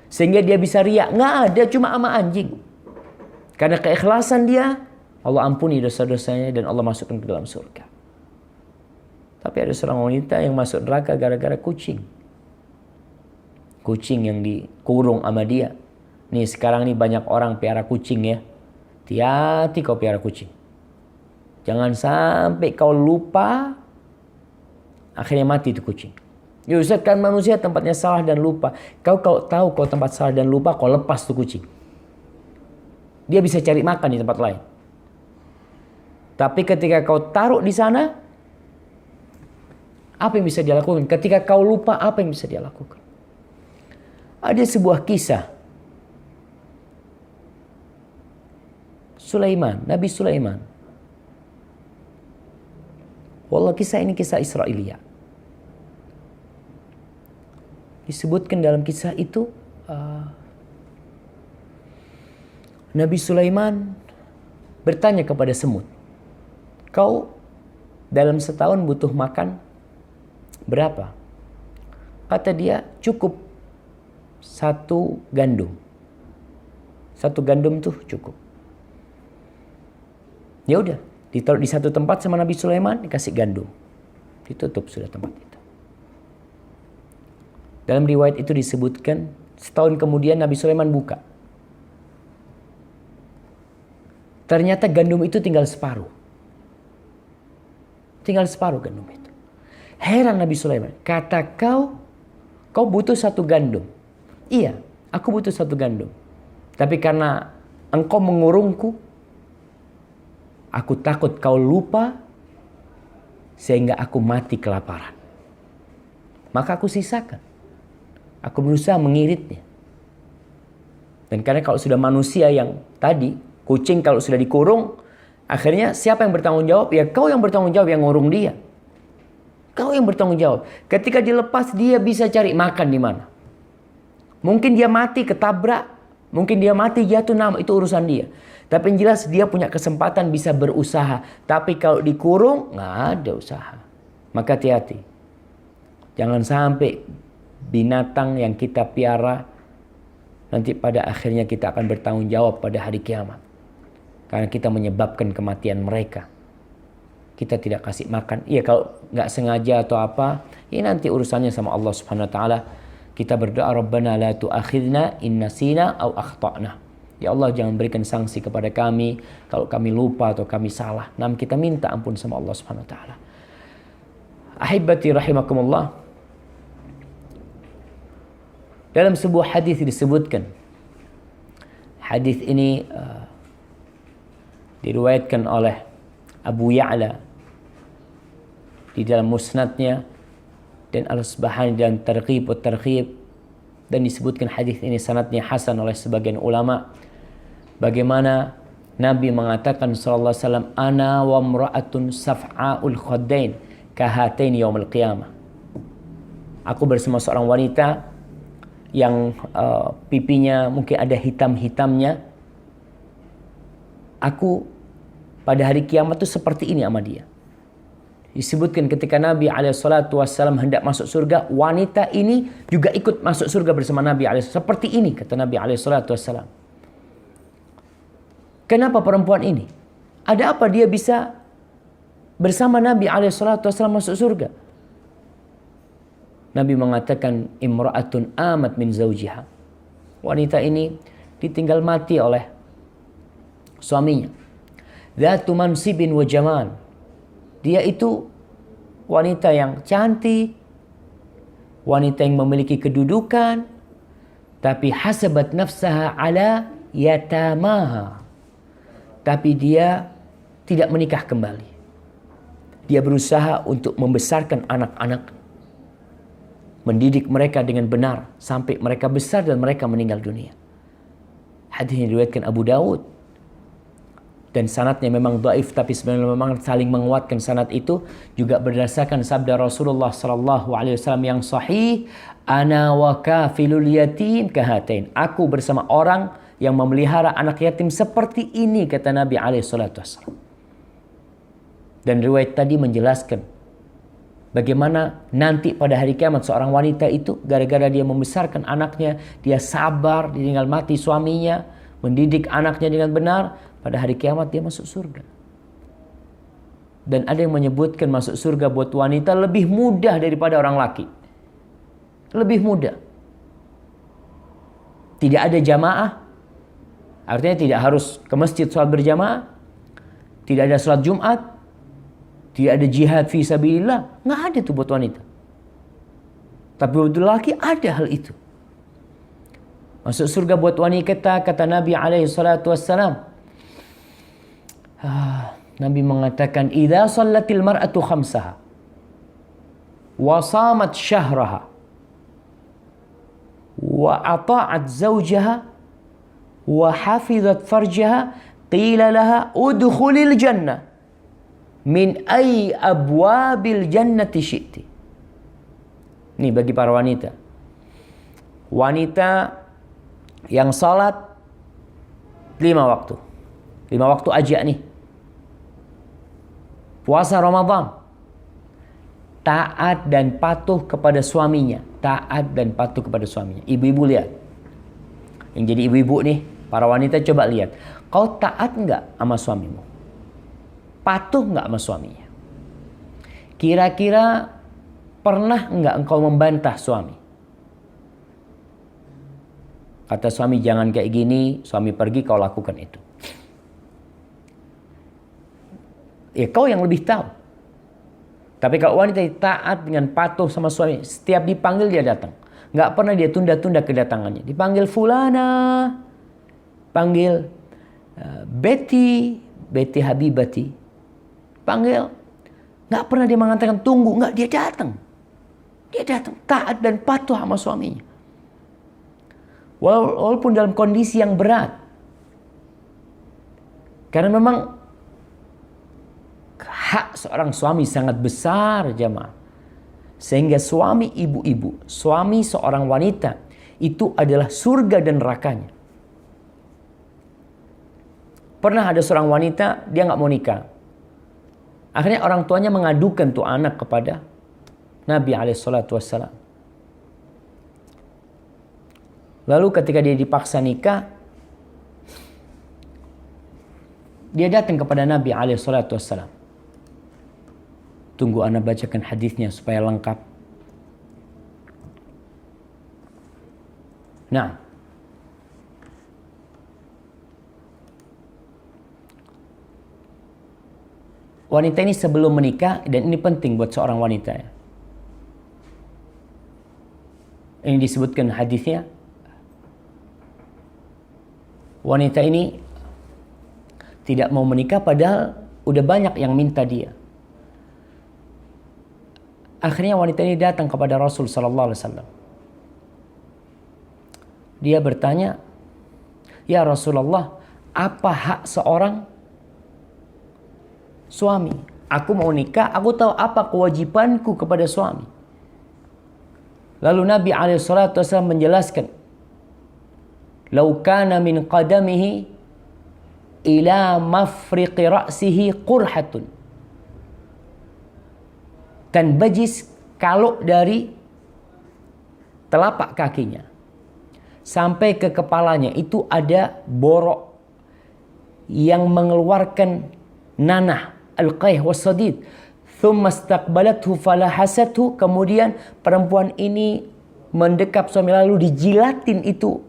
Sehingga dia bisa riak. Nggak ada, cuma sama anjing. Karena keikhlasan dia, Allah ampuni dosa-dosanya dan Allah masukkan ke dalam surga. Tapi ada seorang wanita yang masuk neraka gara-gara kucing. Kucing yang dikurung sama dia. Nih sekarang nih banyak orang piara kucing ya. Hati-hati kau piara kucing. Jangan sampai kau lupa, akhirnya mati itu kucing. Ya Ustaz, kan manusia tempatnya salah dan lupa. Kau tahu kau tempat salah dan lupa, kau lepas tuh kucing. Dia bisa cari makan di tempat lain. Tapi ketika kau taruh di sana, apa yang bisa dia lakukan? Ketika kau lupa, apa yang bisa dia lakukan? Ada sebuah kisah. Sulaiman, Nabi Sulaiman. Wallah kisah ini kisah Israiliyah. Disebutkan dalam kisah itu, Nabi Sulaiman bertanya kepada semut, kau dalam setahun butuh makan berapa? Kata dia, cukup 1 gandum. 1 gandum tuh cukup. Ya udah, ditaruh di satu tempat sama Nabi Sulaiman, dikasih gandum. Ditutup sudah tempat itu. Dalam riwayat itu disebutkan, setahun kemudian Nabi Sulaiman buka. Ternyata gandum itu tinggal separuh. Tinggal separuh gandum itu. Heran Nabi Sulaiman. Kata kau butuh 1 gandum. Iya, aku butuh 1 gandum. Tapi karena engkau mengurungku, aku takut kau lupa, sehingga aku mati kelaparan. Maka aku sisakan. Aku berusaha mengiritnya. Dan karena kalau sudah manusia yang tadi, kucing kalau sudah dikurung, akhirnya siapa yang bertanggung jawab? Ya kau yang bertanggung jawab yang ngurung dia. Kau yang bertanggung jawab. Ketika dilepas, dia bisa cari makan di mana. Mungkin dia mati ketabrak, mungkin dia mati jatuh, nama itu urusan dia. Tapi yang jelas dia punya kesempatan bisa berusaha. Tapi kalau dikurung, nggak ada usaha. Maka hati-hati. Jangan sampai binatang yang kita piara, nanti pada akhirnya kita akan bertanggung jawab pada hari kiamat. Karena kita menyebabkan kematian mereka. Kita tidak kasih makan. Iya kalau nggak sengaja atau apa, ini nanti urusannya sama Allah Subhanahu Wa Taala. Kita berdoa, Rabbana la tu'akhidna in nasina aw akhtana. Ya Allah jangan berikan sanksi kepada kami kalau kami lupa atau kami salah. Nah kita minta ampun sama Allah Subhanahu Wa Taala. Ahibati rahimakumullah. Dalam sebuah hadis disebutkan. Hadis ini diriwayatkan oleh Abu Ya'la di dalam musnadnya dan Al-Asbahani dalam Targhib wa Tarhib, dan disebutkan hadis ini sanadnya hasan oleh sebagian ulama. Bagaimana Nabi mengatakan sallallahu alaihi wasallam, ana wa imra'atun saf'aul khaddain kahatain yaumil qiyamah. Aku bersama seorang wanita yang pipinya mungkin ada hitam-hitamnya. Aku pada hari kiamat itu seperti ini sama dia. disebutkan ketika Nabi SAW hendak masuk surga, wanita ini juga ikut masuk surga bersama Nabi SAW. Seperti ini kata Nabi SAW. Kenapa perempuan ini? Ada apa dia bisa bersama Nabi SAW masuk surga? Nabi mengatakan, imra'atun amat min zawjiha. Wanita ini ditinggal mati oleh suaminya. Dzatu mansibin wa jamal. Dia itu wanita yang cantik, wanita yang memiliki kedudukan, tapi hasabat nafsaha ala yatamaha. Tapi dia tidak menikah kembali. Dia berusaha untuk membesarkan anak-anak, mendidik mereka dengan benar sampai mereka besar dan mereka meninggal dunia. Hadis ini diriwayatkan Abu Dawud. Dan sanadnya memang dhaif, tapi sebenarnya memang saling menguatkan sanad itu juga berdasarkan sabda Rasulullah sallallahu alaihi wasallam yang sahih, ana wa kafilul yatim kahatain. Aku bersama orang yang memelihara anak yatim seperti ini, kata Nabi alaihi salatu wasallam. Dan riwayat tadi menjelaskan bagaimana nanti pada hari kiamat seorang wanita itu gara-gara dia membesarkan anaknya, dia sabar ditinggal mati suaminya, mendidik anaknya dengan benar, pada hari kiamat dia masuk surga. Dan ada yang menyebutkan masuk surga buat wanita lebih mudah daripada orang laki. Lebih mudah. Tidak ada jamaah. Artinya tidak harus ke masjid sholat berjamaah. Tidak ada sholat Jumat. Tidak ada jihad fi sabilillah. Nggak ada tuh buat wanita. Tapi buat laki ada hal itu. Masuk surga buat wanita, kata Nabi alaihi salatu wassalam. Nabi mengatakan, idza shallatil mar'atu khamsaha wa shamat syahraha wa ata'at zawjaha wa hafizat farjaha qila laha udkhulil jannah min ay abwabil jannati syi'ti. Ini bagi para wanita. Wanita yang salat 5 waktu. 5 waktu aja nih. Puasa Ramadan. Taat dan patuh kepada suaminya. Taat dan patuh kepada suaminya. Ibu-ibu lihat. Yang jadi ibu-ibu nih, para wanita coba lihat. Kau taat enggak sama suamimu? Patuh enggak sama suaminya? Kira-kira pernah enggak engkau membantah suami? Kata suami jangan kayak gini, suami pergi kau lakukan itu. Ya kau yang lebih tahu. Tapi kalau wanita taat dengan patuh sama suami, setiap dipanggil dia datang. Nggak pernah dia tunda-tunda kedatangannya. Dipanggil fulana, panggil Betty Habibati. Panggil, nggak pernah dia mengatakan tunggu, nggak, dia datang. Dia datang, taat dan patuh sama suaminya. Walaupun dalam kondisi yang berat. Karena memang hak seorang suami sangat besar, jamaah. Sehingga suami ibu-ibu, suami seorang wanita, itu adalah surga dan nerakanya. Pernah ada seorang wanita, dia nggak mau nikah. Akhirnya orang tuanya mengadukan tuh anak kepada Nabi SAW. Lalu ketika dia dipaksa nikah, dia datang kepada Nabi SAW. Tunggu ana bacakan hadisnya supaya lengkap. Nah, wanita ini sebelum menikah, dan ini penting buat seorang wanita ya. Ini disebutkan hadisnya. Wanita ini tidak mau menikah padahal udah banyak yang minta dia. Akhirnya wanita ini datang kepada Rasul sallallahu alaihi wasallam. Dia bertanya, "Ya Rasulullah, apa hak seorang suami? Aku mau nikah, aku tahu apa kewajibanku kepada suami." Lalu Nabi alaihi salatu wasallam menjelaskan, "Lau kana min qadamihi ila mafriqi ra'sihi qurhatun." Tanbajis, kalau dari telapak kakinya sampai ke kepalanya itu ada borok yang mengeluarkan nanah, al-qayh was-sadid. Thumma istaqbalathu falahasathu, kemudian perempuan ini mendekap suami lalu dijilatin itu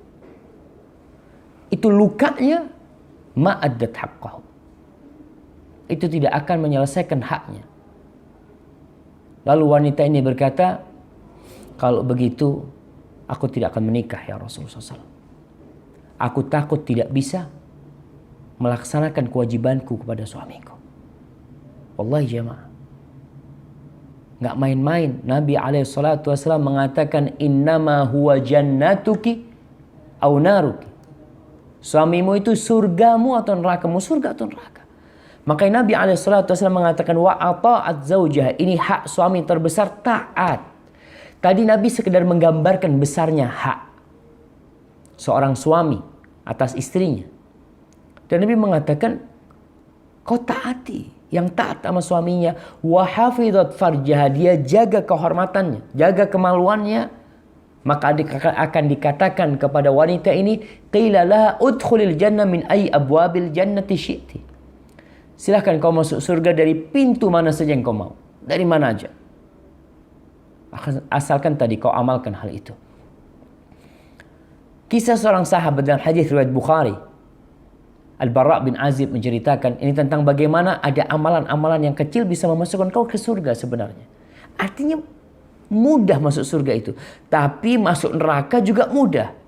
lukanya, ma'addat haqqahu. Itu tidak akan menyelesaikan haknya. Lalu wanita ini berkata, kalau begitu aku tidak akan menikah ya Rasulullah SAW. Aku takut tidak bisa melaksanakan kewajibanku kepada suamiku. Wallahi jamaah, nggak main-main. Nabi SAW mengatakan, innama huwa jannatuki au naruki. Suamimu itu surgamu atau nerakamu, surga atau neraka. Makanya Nabi SAW mengatakan, wa ata'at zaujah, ini hak suami terbesar, taat. Tadi Nabi sekedar menggambarkan besarnya hak seorang suami atas istrinya. Dan Nabi mengatakan, kau taati, yang taat sama suaminya. Wa hafidhat farjaha, dia jaga kehormatannya, jaga kemaluannya. Maka akan dikatakan kepada wanita ini, qila laha udkhulil jannah min ayyi abwabil jannati syi'ti. Silahkan kau masuk surga dari pintu mana saja yang kau mau. Dari mana aja. Asalkan tadi kau amalkan hal itu. Kisah seorang sahabat dalam hadis riwayat Bukhari, Al-Bara' bin Azib menceritakan ini tentang bagaimana ada amalan-amalan yang kecil bisa memasukkan kau ke surga sebenarnya. Artinya mudah masuk surga itu. Tapi masuk neraka juga mudah.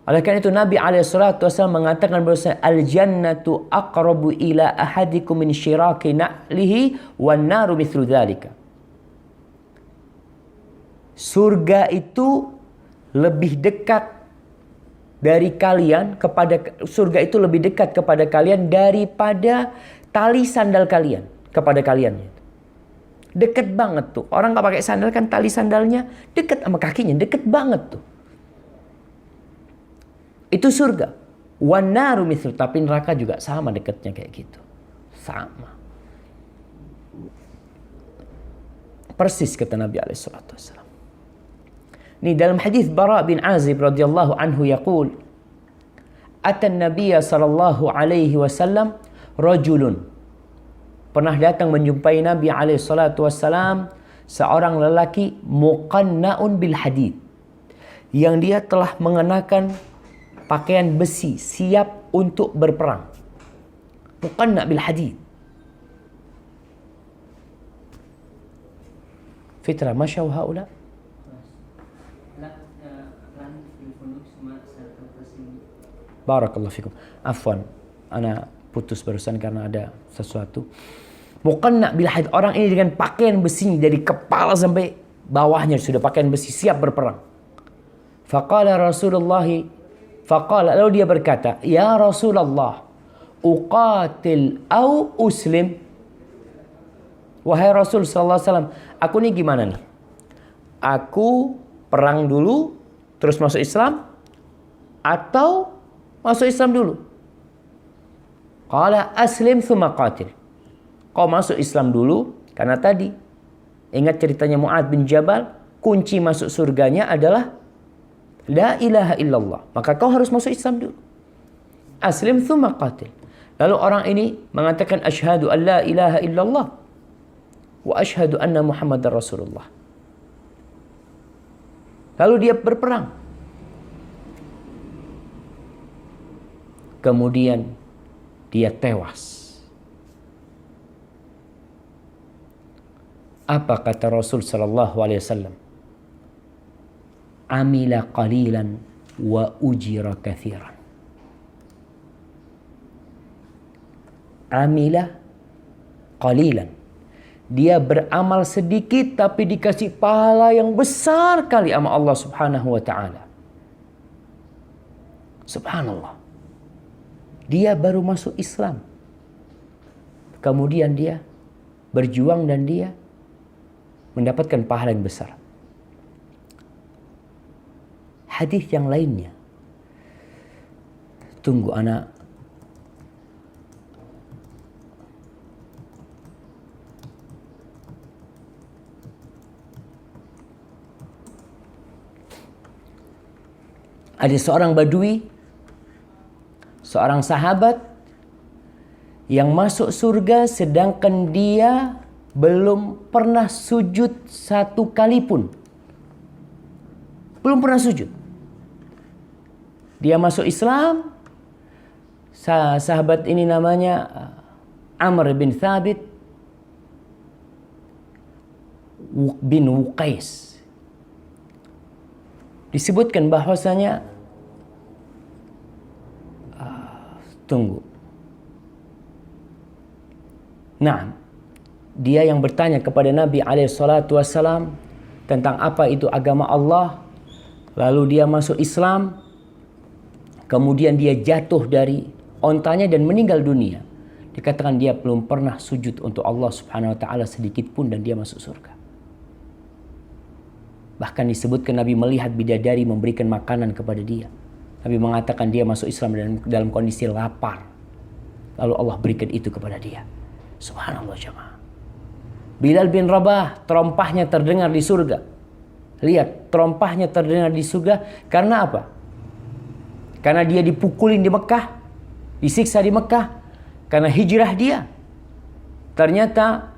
Oleh karena itu Nabi SAW mengatakan bahwa al-jannatu aqrabu ila ahadikum min syiraki na'lihi wan naru mithlu dzalika. Surga itu lebih dekat dari kalian surga itu lebih dekat kepada kalian daripada tali sandal kalian kepada kalian. Dekat banget tuh. Orang nggak pakai sandal kan tali sandalnya dekat sama kakinya, dekat banget tuh. Itu surga. Wan naru mithlu, tapi neraka juga sama dekatnya kayak gitu. Sama. Persis kata Nabi SAW. Ini dalam hadis Bara' bin Azib radhiyallahu anhu yaqul, ata an-nabiy sallallahu alaihi wasallam rajulun. Pernah datang menjumpai Nabi alaihi salatu wasallam seorang lelaki muqanna'un bil hadid, yang dia telah mengenakan pakaian besi siap untuk berperang. Muqanna' bil hadid. Fitra masya haula. Barakallahu fikum. Afwan, ana putus barusan karena ada sesuatu. Muqanna' bil hadid, orang ini dengan pakaian besinya dari kepala sampai bawahnya sudah pakaian besi siap berperang. Faqala Rasulullah, lalu dia berkata, ya Rasulullah, uqatil au uslim. Wahai Rasul sallallahu alaihi wasallam, aku ini gimana nih? Aku perang dulu terus masuk Islam atau masuk Islam dulu? Qala aslim thumma qatil. Kau masuk Islam dulu, karena tadi ingat ceritanya Mu'adz bin Jabal, kunci masuk surganya adalah la ilaha illallah. Maka kau harus masuk Islam dulu. Aslim thumma qatil. Lalu orang ini mengatakan asyhadu an la ilaha illallah wa asyhadu anna Muhammadar Rasulullah. Lalu dia berperang. Kemudian dia tewas. Apa kata Rasul sallallahu alaihi wasallam? Amila qalilan wa ujira katsiran. Amila qalilan. Dia beramal sedikit tapi dikasih pahala yang besar kali sama Allah Subhanahu wa taala. Subhanallah. Dia baru masuk Islam. Kemudian dia berjuang dan dia mendapatkan pahala yang besar. Hadis yang lainnya. Tunggu anak. Ada seorang badui, seorang sahabat yang masuk surga sedangkan dia belum pernah sujud satu kali pun. Belum pernah sujud. Dia masuk Islam. Sahabat ini namanya Amr bin Thabit bin Wuqais. Disebutkan bahwasanya dia yang bertanya kepada Nabi SAW tentang apa itu agama Allah. Lalu dia masuk Islam. Kemudian dia jatuh dari ontanya dan meninggal dunia. Dikatakan dia belum pernah sujud untuk Allah Subhanahu wa taala sedikit pun dan dia masuk surga. Bahkan disebutkan Nabi melihat bidadari memberikan makanan kepada dia. Nabi mengatakan dia masuk Islam dalam kondisi lapar. Lalu Allah berikan itu kepada dia. Subhanallah jemaah. Bilal bin Rabah, terompahnya terdengar di surga. Lihat, terompahnya terdengar di surga karena apa? Karena dia dipukulin di Mekah, disiksa di Mekah, karena hijrah dia. Ternyata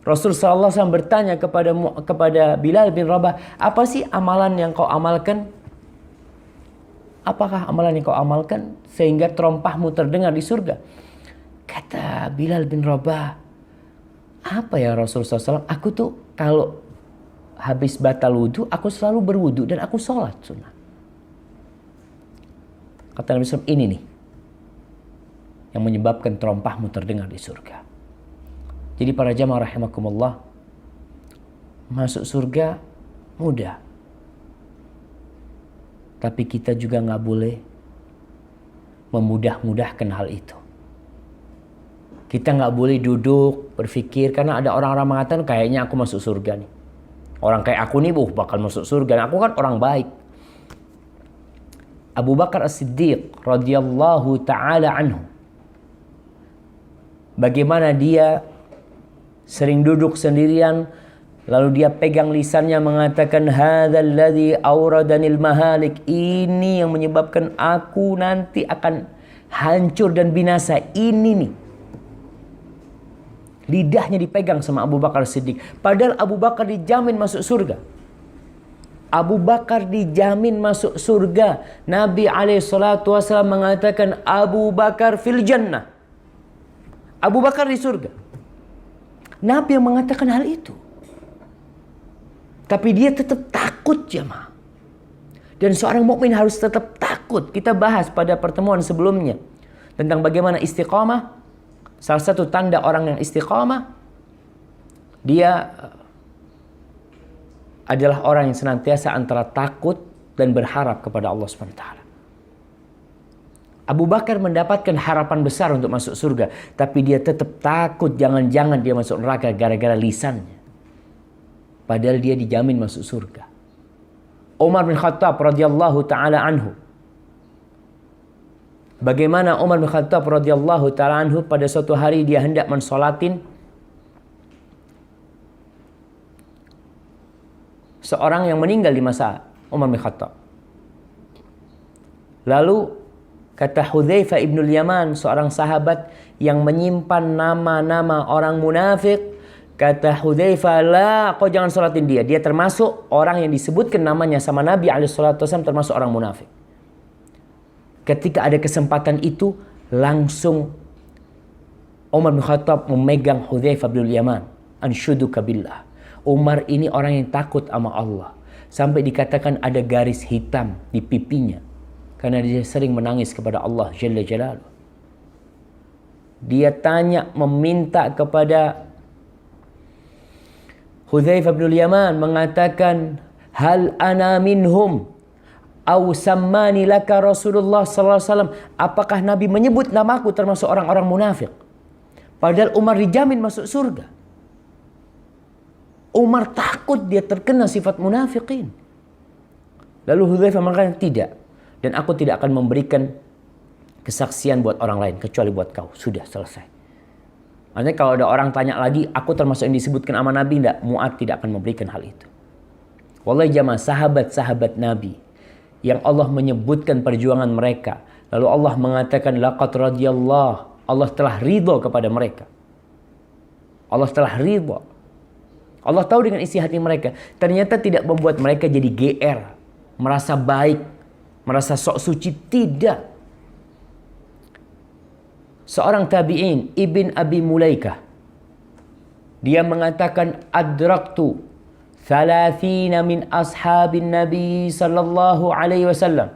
Rasulullah SAW bertanya kepada Bilal bin Rabah, apa sih amalan yang kau amalkan? Apakah amalan yang kau amalkan sehingga terompahmu terdengar di surga? Kata Bilal bin Rabah, apa ya Rasulullah SAW? Aku tuh kalau habis batal wudhu, aku selalu berwudhu dan aku sholat sunnah. Kata Nabi SAW, ini nih yang menyebabkan terompahmu terdengar di surga. Jadi para jamaah rahimakumullah, masuk surga mudah. Tapi kita juga gak boleh memudah-mudahkan hal itu. Kita gak boleh duduk berpikir, karena ada orang-orang mengatakan kayaknya aku masuk surga nih. Orang kayak aku nih bakal masuk surga. Nah, aku kan orang baik. Abu Bakar As-Siddiq radhiyallahu taala anhu, bagaimana dia sering duduk sendirian, lalu dia pegang lisannya mengatakan, hadzal ladzi awradanil mahalik, ini yang menyebabkan aku nanti akan hancur dan binasa, ini nih. Lidahnya dipegang sama Abu Bakar Siddiq. Padahal Abu Bakar dijamin masuk surga. Abu Bakar dijamin masuk surga. Nabi SAW mengatakan Abu Bakar fil jannah. Abu Bakar di surga. Nabi yang mengatakan hal itu. Tapi dia tetap takut jemaah. Dan seorang mukmin harus tetap takut. Kita bahas pada pertemuan sebelumnya tentang bagaimana istiqamah. Salah satu tanda orang yang istiqamah, dia adalah orang yang senantiasa antara takut dan berharap kepada Allah SWT. Abu Bakar mendapatkan harapan besar untuk masuk surga, tapi dia tetap takut jangan-jangan dia masuk neraka gara-gara lisannya. Padahal dia dijamin masuk surga. Umar bin Khattab radhiyallahu taala anhu. Bagaimana Umar bin Khattab radhiyallahu taala anhu pada suatu hari dia hendak mensolatin seorang yang meninggal di masa Umar bin Khattab. Lalu kata Hudzaifah ibnul Yaman, seorang sahabat yang menyimpan nama-nama orang munafik, kata Hudzaifah, la, kau jangan solatin dia. Dia termasuk orang yang disebutkan namanya sama Nabi SAW, termasuk orang munafik. Ketika ada kesempatan itu, langsung Umar bin Khattab memegang Hudzaifah bin Yaman. Anshuduka billah. Umar ini orang yang takut sama Allah. Sampai dikatakan ada garis hitam di pipinya. Karena dia sering menangis kepada Allah Jalla Jalaluh. Dia tanya, meminta kepada Hudzaifah bin Yaman, mengatakan, hal ana minhum? Au sammani laka Rasulullah sallallahu alaihi wasallam, apakah Nabi menyebut namaku termasuk orang-orang munafik? Padahal Umar dijamin masuk surga. Umar takut dia terkena sifat munafikin. Lalu Hudzaifah mengatakan, tidak, dan aku tidak akan memberikan kesaksian buat orang lain kecuali buat kau. Sudah selesai. Artinya kalau ada orang tanya lagi, aku termasuk yang disebutkan sama Nabi, tidak, Mu'ad tidak akan memberikan hal itu. Wallahi jamaah, sahabat-sahabat Nabi yang Allah menyebutkan perjuangan mereka. Lalu Allah mengatakan laqad radiyallahu, Allah telah ridha kepada mereka. Allah telah ridha. Allah tahu dengan isi hati mereka. Ternyata tidak membuat mereka jadi GR, merasa baik, merasa sok suci, tidak. Seorang tabi'in, Ibn Abi Mulaikah, dia mengatakan adraktu 30 min ashabin Nabi sallallahu alaihi wasallam.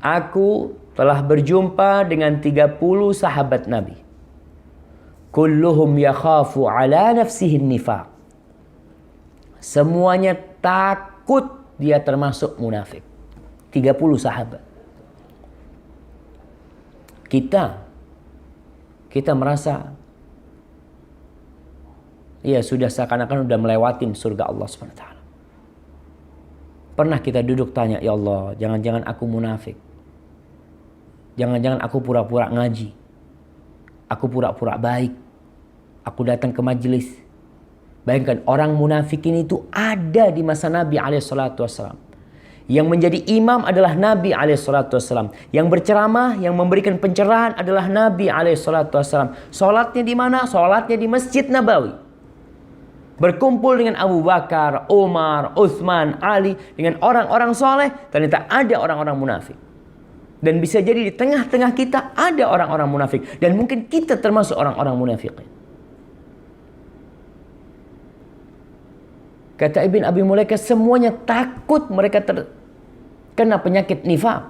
Aku telah berjumpa dengan 30 sahabat Nabi. Kulluhum yakhafu ala nafsihi nifaq. Semuanya takut dia termasuk munafik. 30 sahabat. Kita merasa ya sudah seakan-akan sudah melewatin surga Allah SWT. Pernah kita duduk tanya, ya Allah, jangan-jangan aku munafik. Jangan-jangan aku pura-pura ngaji. Aku pura-pura baik. Aku datang ke majelis. Bayangkan orang munafik ini itu ada di masa Nabi SAW. Yang menjadi imam adalah Nabi SAW. Yang berceramah, yang memberikan pencerahan adalah Nabi SAW. Sholatnya di mana? Sholatnya di Masjid Nabawi. Berkumpul dengan Abu Bakar, Umar, Utsman, Ali, dengan orang-orang soleh. Ternyata ada orang-orang munafik. Dan bisa jadi di tengah-tengah kita ada orang-orang munafik. Dan mungkin kita termasuk orang-orang munafik. Kata Ibn Abi Mulaikah, semuanya takut mereka terkena penyakit nifaq.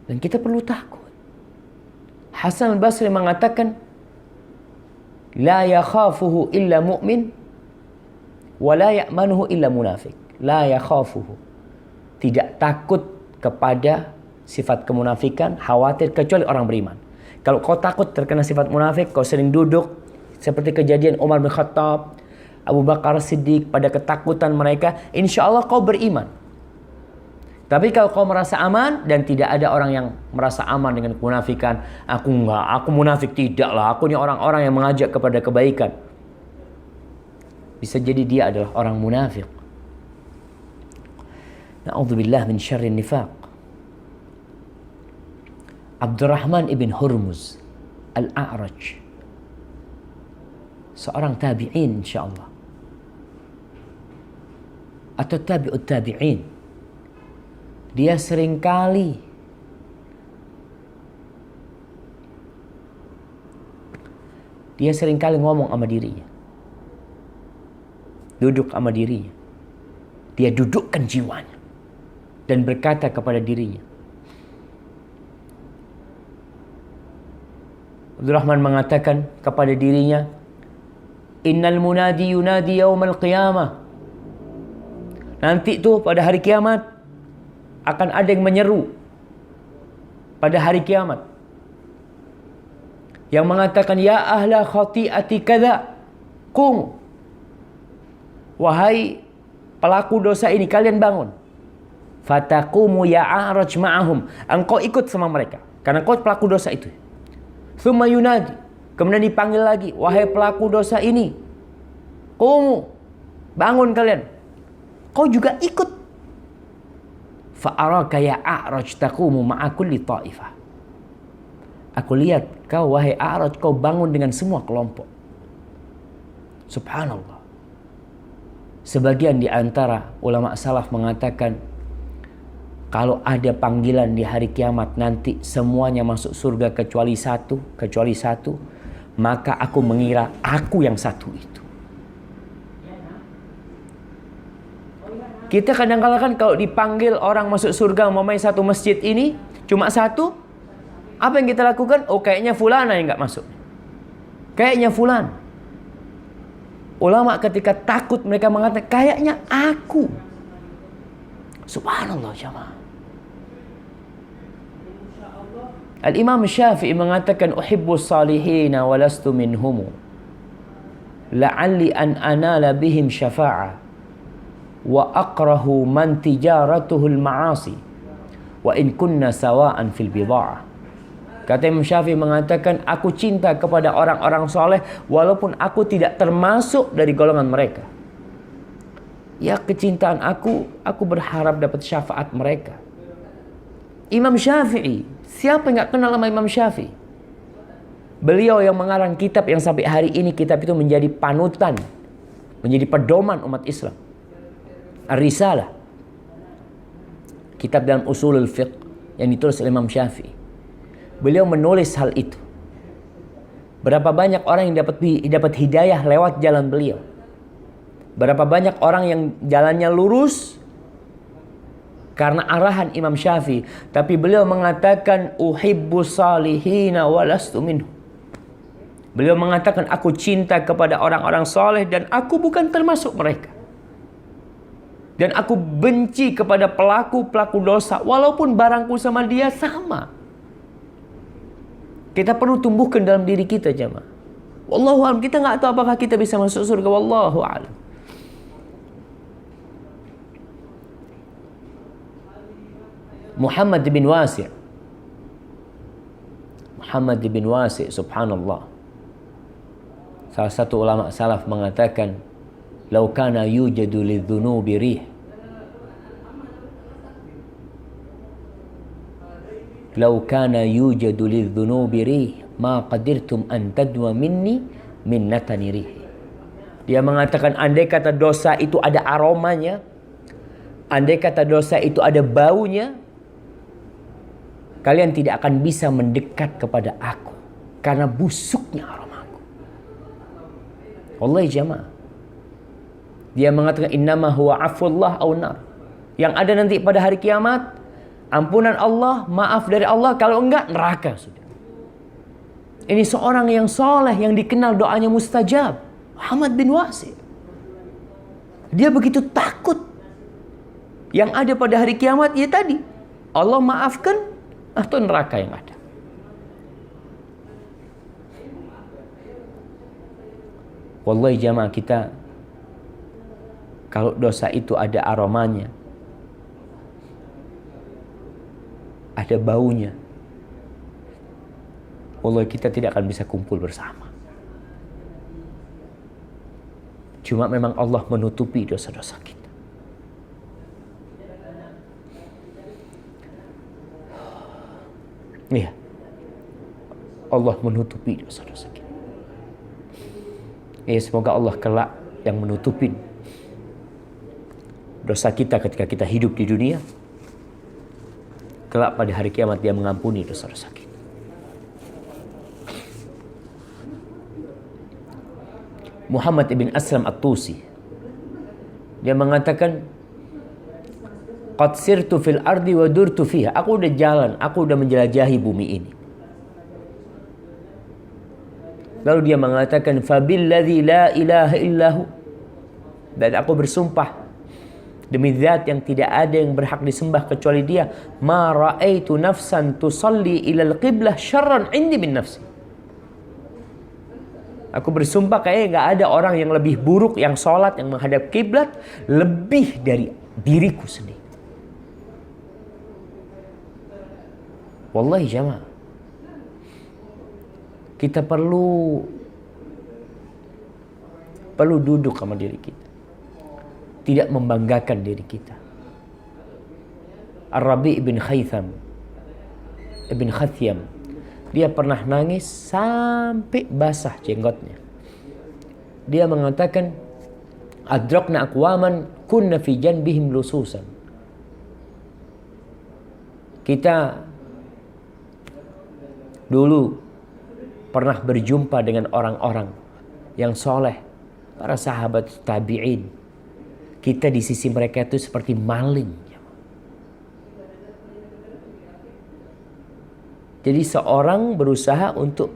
Dan kita perlu takut. Hasan al-Basri mengatakan, la yakhafuhu illa mu'min, wa la ya'manuhu illa munafik. La yakhafuhu. Tidak takut kepada sifat kemunafikan, khawatir, kecuali orang beriman. Kalau kau takut terkena sifat munafik, kau sering duduk, seperti kejadian Umar bin Khattab, Abu Bakar Siddiq, pada ketakutan mereka, insya Allah kau beriman. Tapi kalau kau merasa aman, dan tidak ada orang yang merasa aman dengan kemunafikan, aku enggak, aku munafik, tidaklah, aku ini orang-orang yang mengajak kepada kebaikan. Bisa jadi dia adalah orang munafik. Na'udzubillah min syarrin nifaq. Abdurrahman ibn Hurmuz Al-A'raj, seorang tabi'in insyaAllah, atau tabi'ut tabi'in. Dia seringkali ngomong sama dirinya, duduk sama dirinya, dia dudukkan jiwanya dan berkata kepada dirinya. Abdurrahman mengatakan kepada dirinya, innal munadi yunadi yaumal qiyamah. Nanti tuh pada hari kiamat akan ada yang menyeru pada hari kiamat yang mengatakan, ya ahla khati'ati kadza qum. Wahai pelaku dosa ini, kalian bangun. Fataqumu ya a'raj ma'ahum. Engkau ikut sama mereka karena kau pelaku dosa itu. Tsumma yunadi, kemudian dipanggil lagi, wahai pelaku dosa ini, qumu, bangun kalian. Kau juga ikut. Fa'araka ya a'raj taqumu ma'a kulli ta'ifah. Aku lihat kau wahai a'raj, kau bangun dengan semua kelompok. Subhanallah. Sebagian di antara ulama salaf mengatakan, kalau ada panggilan di hari kiamat nanti semuanya masuk surga kecuali satu, maka aku mengira aku yang satu itu. Kita kadang-kadang kan kalau dipanggil orang masuk surga umpamanya satu masjid ini cuma satu, apa yang kita lakukan? Oh, kayaknya fulana yang nggak masuk. Kayaknya fulan. Ulama ketika takut mereka mengatakan kayaknya aku. Subhanallah jamaah. Al-Imam Syafi'i mengatakan, uhibbus salihina walastu minhumu la'alli an anala bihim syafa'ah wa aqrahu man tijaratuhul ma'asi wa in kunna sawa'an fil bida'ah. Kata Imam Syafi'i mengatakan, aku cinta kepada orang-orang soleh walaupun aku tidak termasuk dari golongan mereka. Ya kecintaan aku berharap dapat syafaat mereka. Imam Syafi'i, siapa yang gak kenal sama Imam Syafi'i? Beliau yang mengarang kitab yang sampai hari ini kitab itu menjadi panutan, menjadi pedoman umat Islam. Ar-Risalah, kitab dalam usulul fiqh yang ditulis oleh Imam Syafi'i. Beliau menulis hal itu. Berapa banyak orang yang dapat hidayah lewat jalan beliau. Berapa banyak orang yang jalannya lurus karena arahan Imam Syafi'i. Tapi beliau mengatakan, uhibbu salihina walastu minhum. Beliau mengatakan, aku cinta kepada orang-orang soleh dan aku bukan termasuk mereka. Dan aku benci kepada pelaku-pelaku dosa walaupun barangku sama dia sama. Kita perlu tumbuhkan dalam diri kita, jemaah. Wallahu a'lam, kita nggak tahu apakah kita bisa masuk surga. Wallahu a'lam. Muhammad bin Wasi', subhanallah, salah satu ulama salaf mengatakan, "Lau kana yujadu lidzunubi rih, lau kana yujadu lidzunubi rih, ma qadirtum an tadwa minni minnatani rih." Dia mengatakan, andai kata dosa itu ada aromanya, andai kata dosa itu ada baunya, kalian tidak akan bisa mendekat kepada aku karena busuknya aromaku. Wallahi jamaah. Dia mengatakan, innama huwa afullah aw nar. Yang ada nanti pada hari kiamat, ampunan Allah, maaf dari Allah, kalau enggak neraka sudah. Ini seorang yang soleh, yang dikenal doanya mustajab, Muhammad bin Wasi'. Dia begitu takut. Yang ada pada hari kiamat, ya tadi, Allah maafkan atau neraka yang ada. Wallahi jamaah, kita kalau dosa itu ada aromanya, ada baunya, wallahi kita tidak akan bisa kumpul bersama. Cuma memang Allah menutupi dosa-dosa kita. Iya, Allah menutupi dosa-dosa kita. Semoga Allah kelak yang menutupi dosa kita ketika kita hidup di dunia. Kelak pada hari kiamat dia mengampuni dosa-dosa kita. Muhammad ibn Aslam At-Tusi, dia mengatakan, qad sirtu fil ardi wa durtu fiha. Aku udah jalan, aku udah menjelajahi bumi ini. Lalu dia mengatakan, fabilladzi la ilaha illahu, dan aku bersumpah demi zat yang tidak ada yang berhak disembah kecuali dia, ma ra'aitu nafsan tusalli ilal qiblah syarran indi bin nafsi. Aku bersumpah kayaknya nggak ada orang yang lebih buruk yang sholat, yang menghadap kiblat lebih dari diriku sendiri. Wallahi jamaah, kita perlu duduk sama diri kita, tidak membanggakan diri kita. Ar-Rabi' ibn Khathyam, dia pernah nangis sampai basah jenggotnya. Dia mengatakan, adrakna aqwaman kunna fi janbihim lususan. Kita dulu pernah berjumpa dengan orang-orang yang soleh, para sahabat tabi'in. Kita di sisi mereka itu seperti maling. Jadi seorang berusaha untuk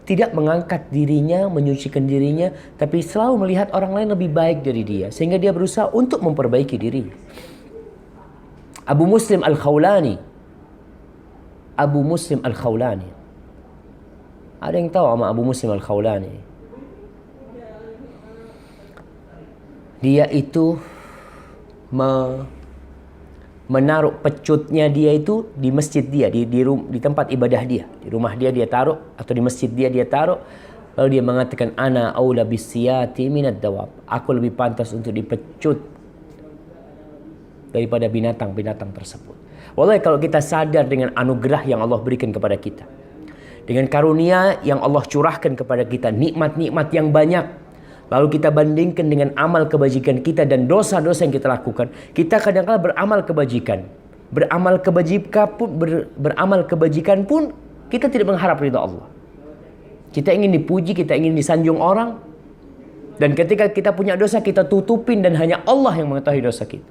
tidak mengangkat dirinya, menyucikan dirinya, tapi selalu melihat orang lain lebih baik dari dia, sehingga dia berusaha untuk memperbaiki dirinya. Abu Muslim Al-Khawlani. Ada yang tahu sama Abu Muslim Al-Khawlani? Dia itu menaruh pecutnya dia itu di masjid dia, di tempat ibadah dia, di rumah dia taruh, atau di masjid dia taruh. Lalu dia mengatakan, ana aula bisiyati minad dawab. Aku lebih pantas untuk dipecut daripada binatang-binatang tersebut. Wallahi kalau kita sadar dengan anugerah yang Allah berikan kepada kita, dengan karunia yang Allah curahkan kepada kita, nikmat-nikmat yang banyak, lalu kita bandingkan dengan amal kebajikan kita dan dosa-dosa yang kita lakukan, kita kadang-kala beramal kebajikan. Beramal kebajikan pun kita tidak mengharap ridha Allah. Kita ingin dipuji, kita ingin disanjung orang. Dan ketika kita punya dosa, kita tutupin dan hanya Allah yang mengetahui dosa kita.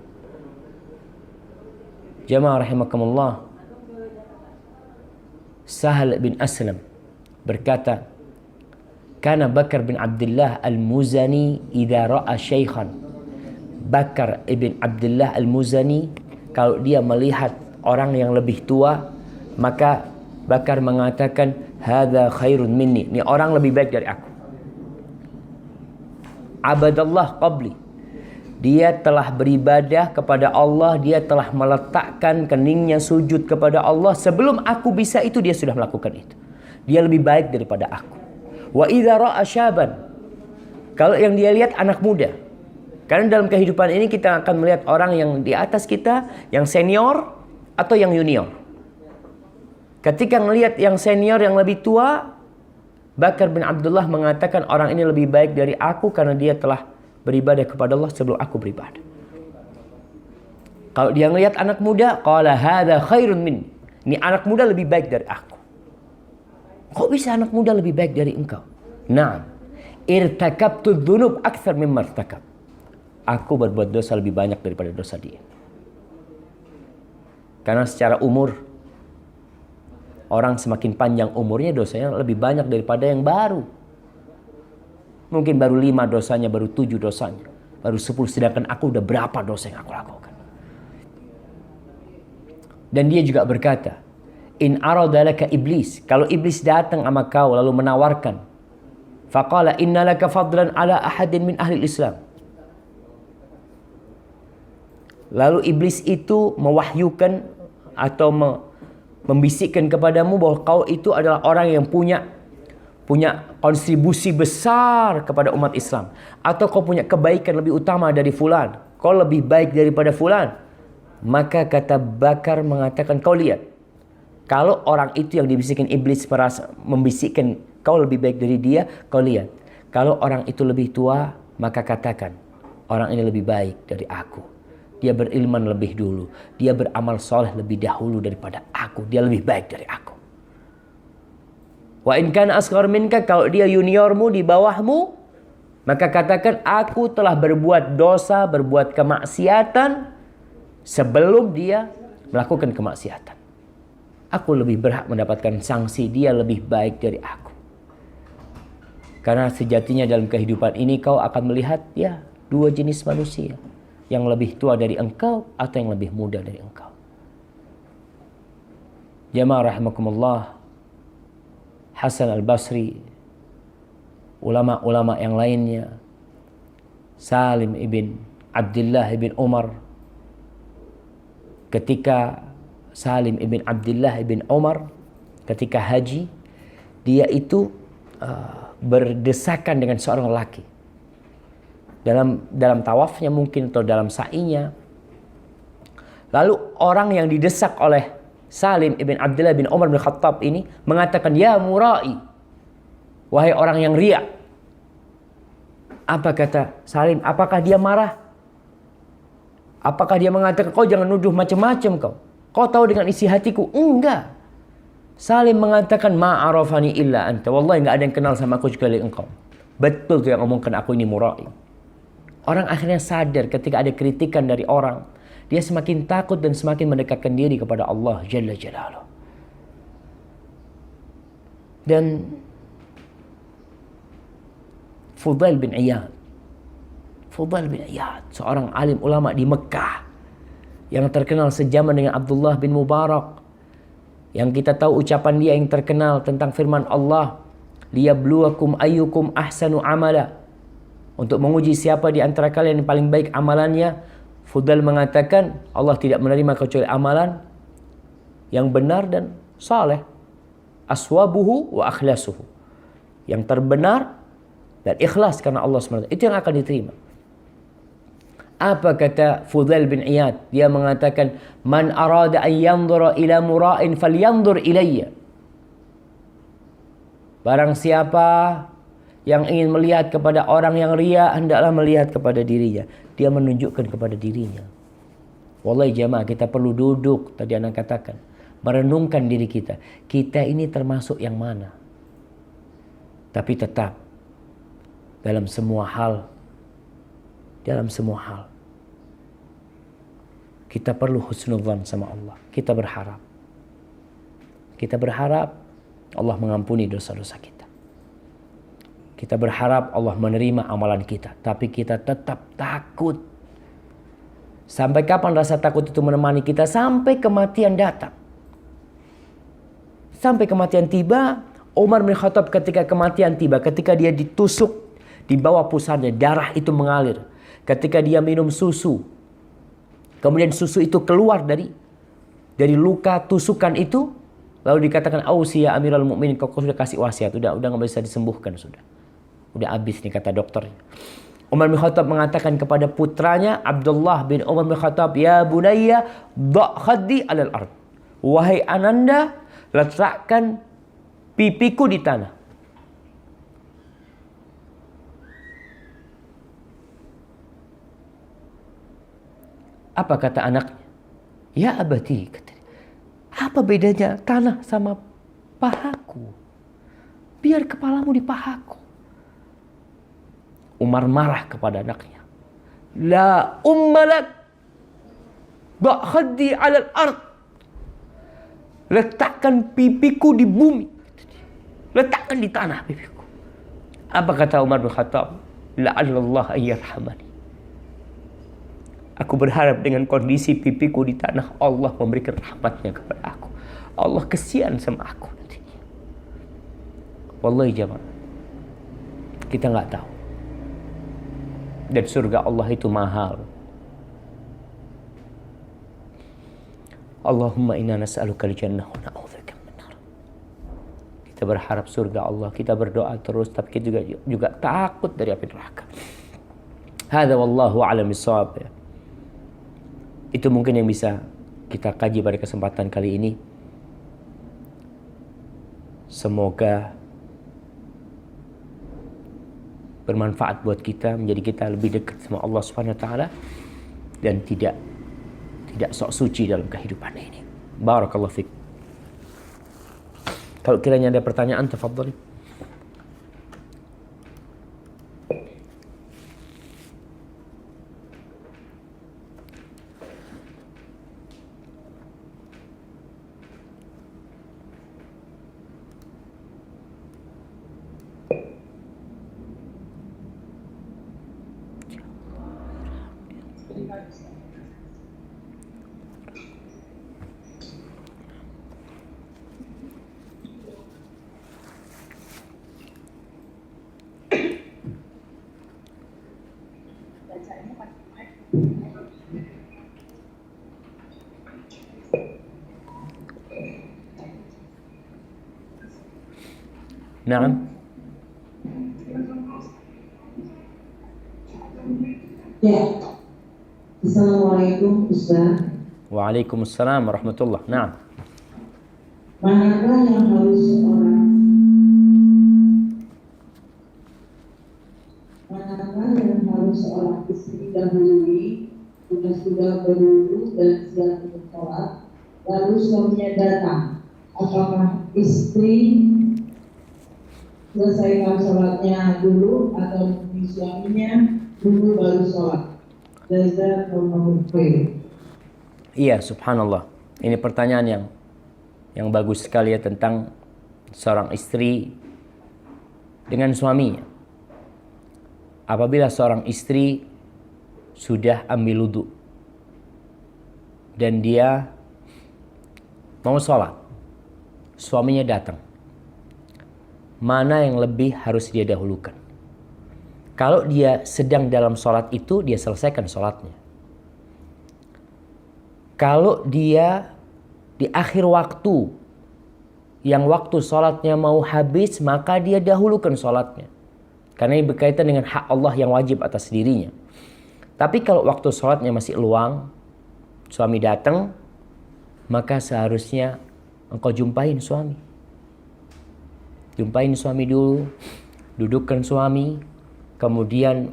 Jamaah rahimakumullah. Sahal bin Aslam berkata, Kana Bakar bin Abdullah al-Muzani idza ra'a syaikhan. Bakar ibn Abdullah al-Muzani kalau dia melihat orang yang lebih tua, maka Bakar mengatakan, hadza khairun minni. Ini orang lebih baik dari aku. Abadallah qabli. Dia telah beribadah kepada Allah, dia telah meletakkan keningnya sujud kepada Allah. Sebelum aku bisa itu, dia sudah melakukan itu. Dia lebih baik daripada aku. Wa idza ra'a syaban. Kalau yang dia lihat anak muda. Karena dalam kehidupan ini kita akan melihat orang yang di atas kita, yang senior atau yang junior. Ketika melihat yang senior yang lebih tua, Bakar bin Abdullah mengatakan orang ini lebih baik dari aku karena dia telah beribadah kepada Allah sebelum aku beribadah. Kalau dia melihat anak muda, qala hadza khairun minni. Ini anak muda lebih baik dari aku. Kok bisa anak muda lebih baik dari engkau? Naam. Irtakabtu dzunub aktsar mimma irtakab. Aku berbuat dosa lebih banyak daripada dosa dia. Karena secara umur, orang semakin panjang umurnya dosanya lebih banyak daripada yang baru. Mungkin baru 5 dosanya, baru 7 dosanya, baru 10. Sedangkan aku udah berapa dosa yang aku lakukan. Dan dia juga berkata, in arada laka iblis. Kalau iblis datang sama kau lalu menawarkan, faqala inna laka fadlan ala ahadin min ahli Islam. Lalu iblis itu mewahyukan atau membisikkan kepadamu bahwa kau itu adalah orang yang punya kontribusi besar kepada umat Islam. Atau kau punya kebaikan lebih utama dari fulan. Kau lebih baik daripada fulan. Maka kata Bakar mengatakan, kau lihat. Kalau orang itu yang dibisikkan iblis membisikkan kau lebih baik dari dia, kau lihat. Kalau orang itu lebih tua, maka katakan, orang ini lebih baik dari aku. Dia berilman lebih dulu. Dia beramal soleh lebih dahulu daripada aku. Dia lebih baik dari aku. Wa in kana asghar minka, kalau dia juniormu di bawahmu, maka katakan aku telah berbuat dosa, berbuat kemaksiatan sebelum dia melakukan kemaksiatan. Aku lebih berhak mendapatkan sanksi, dia lebih baik dari aku. Karena sejatinya dalam kehidupan ini kau akan melihat ya 2 jenis manusia. Yang lebih tua dari engkau atau yang lebih muda dari engkau. Jamaah rahimakumullah. Hasan al-Basri, ulama-ulama yang lainnya, Salim ibn Abdullah ibn Umar. Ketika Salim ibn Abdullah ibn Umar ketika haji, dia itu berdesakan dengan seorang lelaki. Dalam tawafnya mungkin atau dalam sa'inya. Lalu orang yang didesak oleh Salim ibn Abdullah bin Umar bin Khattab ini mengatakan, ya murai, wahai orang yang riya. Apa kata Salim? Apakah dia marah? Apakah dia mengatakan, kau jangan nuduh macam-macam kau. Kau tahu dengan isi hatiku? Enggak. Salim mengatakan, ma'arafani illa anta. Wallahi enggak ada yang kenal sama aku kecuali engkau. Betul tuh yang ngomongkan aku ini murai. Orang akhirnya sadar ketika ada kritikan dari orang. Dia semakin takut dan semakin mendekatkan diri kepada Allah Jalla Jalaluh. Dan Fudail bin Iyad. Seorang alim ulama di Mekah. Yang terkenal sejaman dengan Abdullah bin Mubarak. Yang kita tahu ucapan dia yang terkenal tentang firman Allah. Liyabluwakum ayyukum ahsanu amala. Untuk menguji siapa di antara kalian yang paling baik amalannya. Fudail mengatakan Allah tidak menerima kecuali amalan yang benar dan saleh. Aswabuhu wa akhlasuhu. Yang terbenar dan ikhlas karena Allah SWT. Itu yang akan diterima. Apa kata Fudail bin Iyad? Dia mengatakan, "Man arada an yanzura ila mura'in falyanzur ilayya." Barang siapa yang ingin melihat kepada orang yang ria, hendaklah melihat kepada dirinya. Dia menunjukkan kepada dirinya. Wallahi jamaah, kita perlu duduk, tadi anak katakan, merenungkan diri kita. Kita ini termasuk yang mana? Tapi tetap dalam semua hal kita perlu husnudzan sama Allah. Kita berharap Allah mengampuni dosa-dosa kita. Kita berharap Allah menerima amalan kita. Tapi kita tetap takut. Sampai kapan rasa takut itu menemani kita? Sampai kematian datang. Sampai kematian tiba. Umar bin Khattab ketika kematian tiba, ketika dia ditusuk di bawah pusarnya, darah itu mengalir. Ketika dia minum susu, kemudian susu itu keluar dari luka tusukan itu, lalu dikatakan, "Ausi ya Amirul Mukminin, kau sudah kasih wasiat, udah nggak bisa disembuhkan, sudah habis nih," kata dokternya. Umar bin Khattab mengatakan kepada putranya Abdullah bin Umar bin Khattab, "Ya bunayya, dha' khaddi 'alal ard." Wahai ananda, letakkan pipiku di tanah. Apa kata anaknya? "Ya abati," kata dia, "apa bedanya tanah sama pahaku? Biar kepalamu di pahaku." Umar marah kepada anaknya. "La ummalak, dha' khaddi 'alal ard." Letakkan pipiku di bumi. Letakkan di tanah pipiku. Apa kata Umar bin Khattab? "La'allallah ayyarhamani." Aku berharap dengan kondisi pipiku di tanah, Allah memberikan rahmatnya kepada aku. Allah kesian sama aku nantinya. Wallahi jamaah, kita nggak tahu. Dan surga Allah itu mahal. Allahumma inna nas'aluka al-jannah wa na'udzubika minan nar. Kita berharap surga Allah, kita berdoa terus, tapi kita juga takut dari api neraka. Hadza wallahu a'lam bissawab. Itu mungkin yang bisa kita kaji pada kesempatan kali ini. Semoga bermanfaat buat kita, menjadi kita lebih dekat sama Allah Subhanahu wa taala dan tidak sok suci dalam kehidupan ini. Barakallahu fiik. Kalau kiranya ada pertanyaan, tafadhali. Naam. Ya. Assalamualaikum Ustaz. Waalaikumsalam warahmatullah. Naam. Manakah yang harus seorang istri dahului sudah berwudu dan siap untuk sholat, lalu suaminya datang? Apakah istri selesaikan sholatnya dulu atau menunggu suaminya dulu baru sholat? Jazakallahu khair. Iya, subhanallah. Ini pertanyaan yang bagus sekali ya, tentang seorang istri dengan suaminya. Apabila seorang istri sudah ambil wudu dan dia mau sholat, suaminya datang, mana yang lebih harus dia dahulukan? Kalau dia sedang dalam sholat itu, dia selesaikan sholatnya. Kalau dia di akhir waktu, yang waktu sholatnya mau habis, maka dia dahulukan sholatnya. Karena ini berkaitan dengan hak Allah yang wajib atas dirinya. Tapi kalau waktu sholatnya masih luang, suami datang, maka seharusnya engkau jumpain suami. Jumpain suami dulu, dudukkan suami, kemudian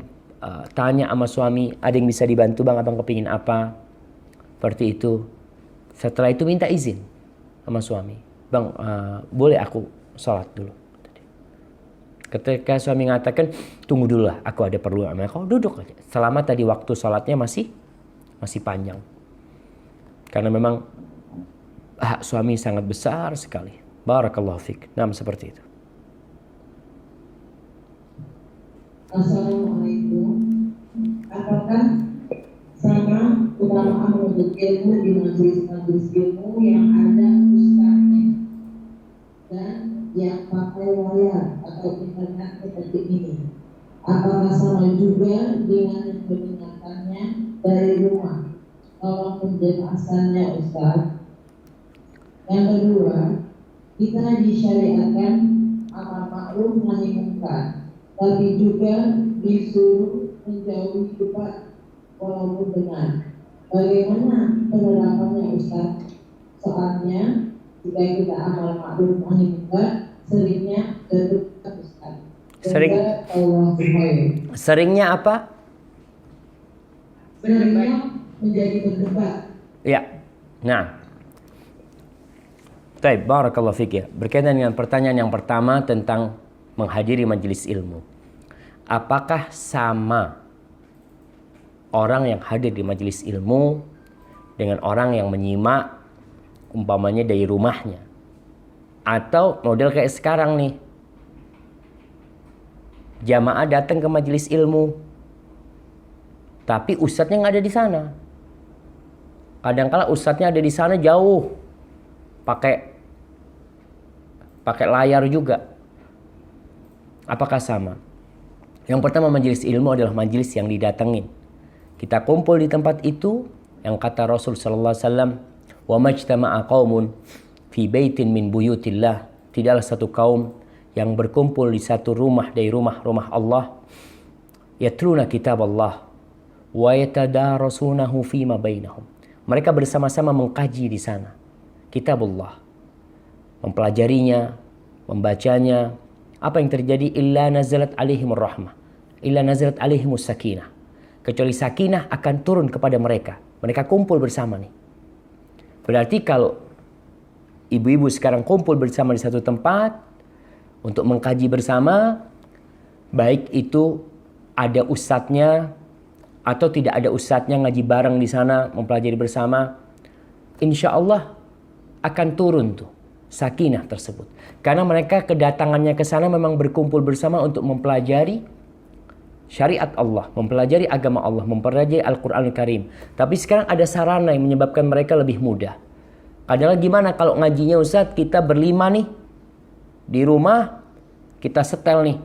tanya sama suami, ada yang bisa dibantu bang, abang kepingin apa? Seperti itu. Setelah itu minta izin sama suami. Bang, boleh aku sholat dulu? Ketika suami mengatakan, tunggu dulu lah, aku ada perlu. Kau duduk aja. Selama tadi waktu sholatnya masih panjang. Karena memang hak suami sangat besar sekali. Barakallahu fiik. Nah, seperti itu. Assalamualaikum. Apakah sama keutamaan menuntut ilmu di majelis-majelis ilmu yang ada ustaznya dan yang pakai layar atau internet seperti ini? Apakah sama juga dengan yang mendengarkannya dari rumah? Tolong penjelasannya Ustaz. Yang kedua, kita disyariatkan amar ma'ruf nahi munkar, tapi juga disuruh menjauhi debat walaupun benar. Bagaimana penerapannya Ustaz? Soalnya jika kita amal ma'ruf nahi munkar, seringnya berdebat Ustaz. Seringnya apa? Seringnya menjadi berdebat. Ya. Nah. Baik, barakallahu fiik ya. Berkaitan dengan pertanyaan yang pertama tentang menghadiri majelis ilmu. Apakah sama orang yang hadir di majelis ilmu dengan orang yang menyimak umpamanya dari rumahnya? Atau model kayak sekarang nih. Jamaah datang ke majelis ilmu, tapi ustadznya nggak ada di sana. Kadang-kala ustadznya ada di sana jauh, pakai layar juga. Apakah sama? Yang pertama, majelis ilmu adalah majelis yang didatengin. Kita kumpul di tempat itu, yang kata Rasul sallallahu alaihi wasallam, "Wa majtama'a qaumun fi baitin min buyutillah." Tidaklah satu kaum yang berkumpul di satu rumah dari rumah-rumah Allah, yatluna kitab Allah wa yatadarasunahu fima bainahum. Mereka bersama-sama mengkaji di sana kitab Allah, mempelajarinya, membacanya. Apa yang terjadi? Illa nazalat alaihimur rahmah, illa nazalat alaihimus sakinah. Kecuali sakinah akan turun kepada mereka. Mereka kumpul bersama nih. Berarti kalau ibu-ibu sekarang kumpul bersama di satu tempat untuk mengkaji bersama, baik itu ada ustadznya atau tidak ada ustadznya, ngaji bareng di sana, mempelajari bersama, insya Allah akan turun tuh sakinah tersebut. Karena mereka kedatangannya ke sana memang berkumpul bersama untuk mempelajari syariat Allah, mempelajari agama Allah, mempelajari Al-Quranul Karim. Tapi sekarang ada sarana yang menyebabkan mereka lebih mudah. Adalah gimana kalau ngajinya Ustadz, kita berlima nih di rumah, kita setel nih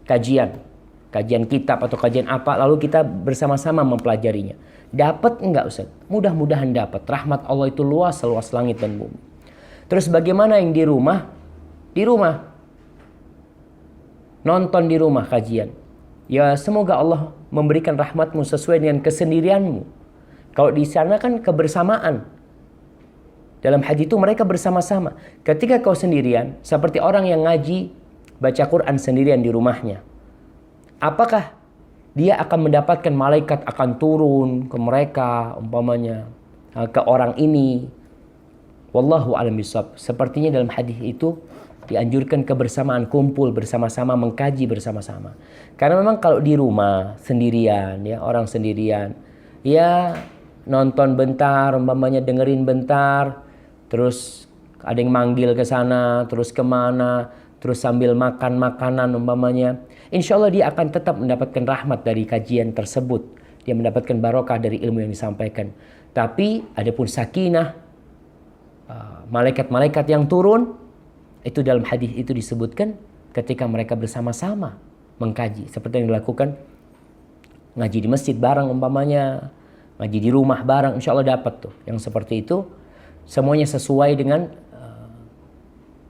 kajian kitab atau kajian apa, lalu kita bersama-sama mempelajarinya. Dapat enggak Ustaz? Mudah-mudahan dapat. Rahmat Allah itu luas, seluas langit dan bumi. Terus bagaimana yang di rumah? Di rumah nonton di rumah kajian. Ya semoga Allah memberikan rahmatmu sesuai dengan kesendirianmu. Kalau di sana kan kebersamaan. Dalam hadis itu mereka bersama-sama. Ketika kau sendirian, seperti orang yang ngaji, baca Quran sendirian di rumahnya. Apakah dia akan mendapatkan malaikat akan turun ke mereka, umpamanya, ke orang ini? Wallahu a'lam bishawab. Sepertinya dalam hadis itu dianjurkan kebersamaan, kumpul bersama-sama, mengkaji bersama-sama. Karena memang kalau di rumah sendirian, ya orang sendirian, ya nonton bentar, umpamanya dengerin bentar, terus ada yang manggil ke sana, terus kemana, terus sambil makan makanan umpamanya, insya Allah dia akan tetap mendapatkan rahmat dari kajian tersebut. Dia mendapatkan barokah dari ilmu yang disampaikan. Tapi adapun sakinah, malaikat-malaikat yang turun, itu dalam hadis itu disebutkan ketika mereka bersama-sama mengkaji. Seperti yang dilakukan ngaji di masjid bareng umpamanya, ngaji di rumah bareng, insya Allah dapat tuh. Yang seperti itu semuanya sesuai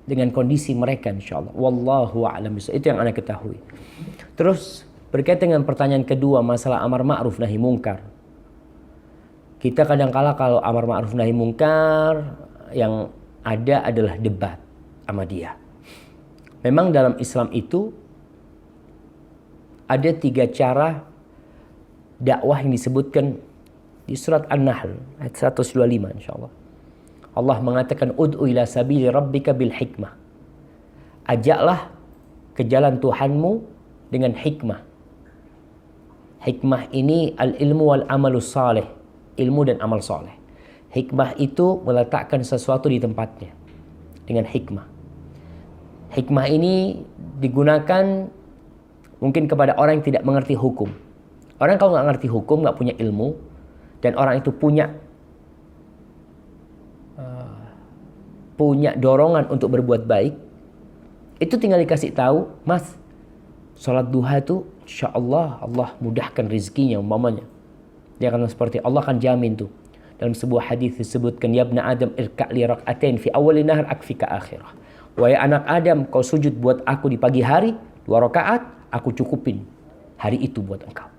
dengan kondisi mereka insya Allah. Wallahu a'lam bishawab. Itu yang anda ketahui. Terus Berkaitan dengan pertanyaan kedua, masalah amar ma'ruf nahi mungkar. Kita kadang-kala kalau amar ma'ruf nahi mungkar, yang ada adalah debat sama dia. Memang dalam Islam itu ada 3 cara dakwah yang disebutkan di surat An-Nahl ayat 125 insyaallah. Allah mengatakan ud'u ila sabili rabbika bil hikmah. Ajaklah ke jalan Tuhanmu dengan hikmah. Hikmah ini al-ilmu wal amalus salih, ilmu dan amal saleh. Hikmah itu meletakkan sesuatu di tempatnya dengan hikmah. Hikmah ini digunakan mungkin kepada orang yang tidak mengerti hukum. Orang kalau nggak ngerti hukum, nggak punya ilmu, dan orang itu punya dorongan untuk berbuat baik, itu tinggal dikasih tahu, mas, sholat duha itu insya Allah mudahkan rezekinya umpamanya. Dia akan seperti Allah akan jamin tuh. Dalam sebuah hadis disebutkan, ya ibna Adam irka' li rak'atain fi awwali nahar akfika akhirah. Wahai anak Adam, kau sujud buat aku di pagi hari 2 rakaat, aku cukupin hari itu buat engkau.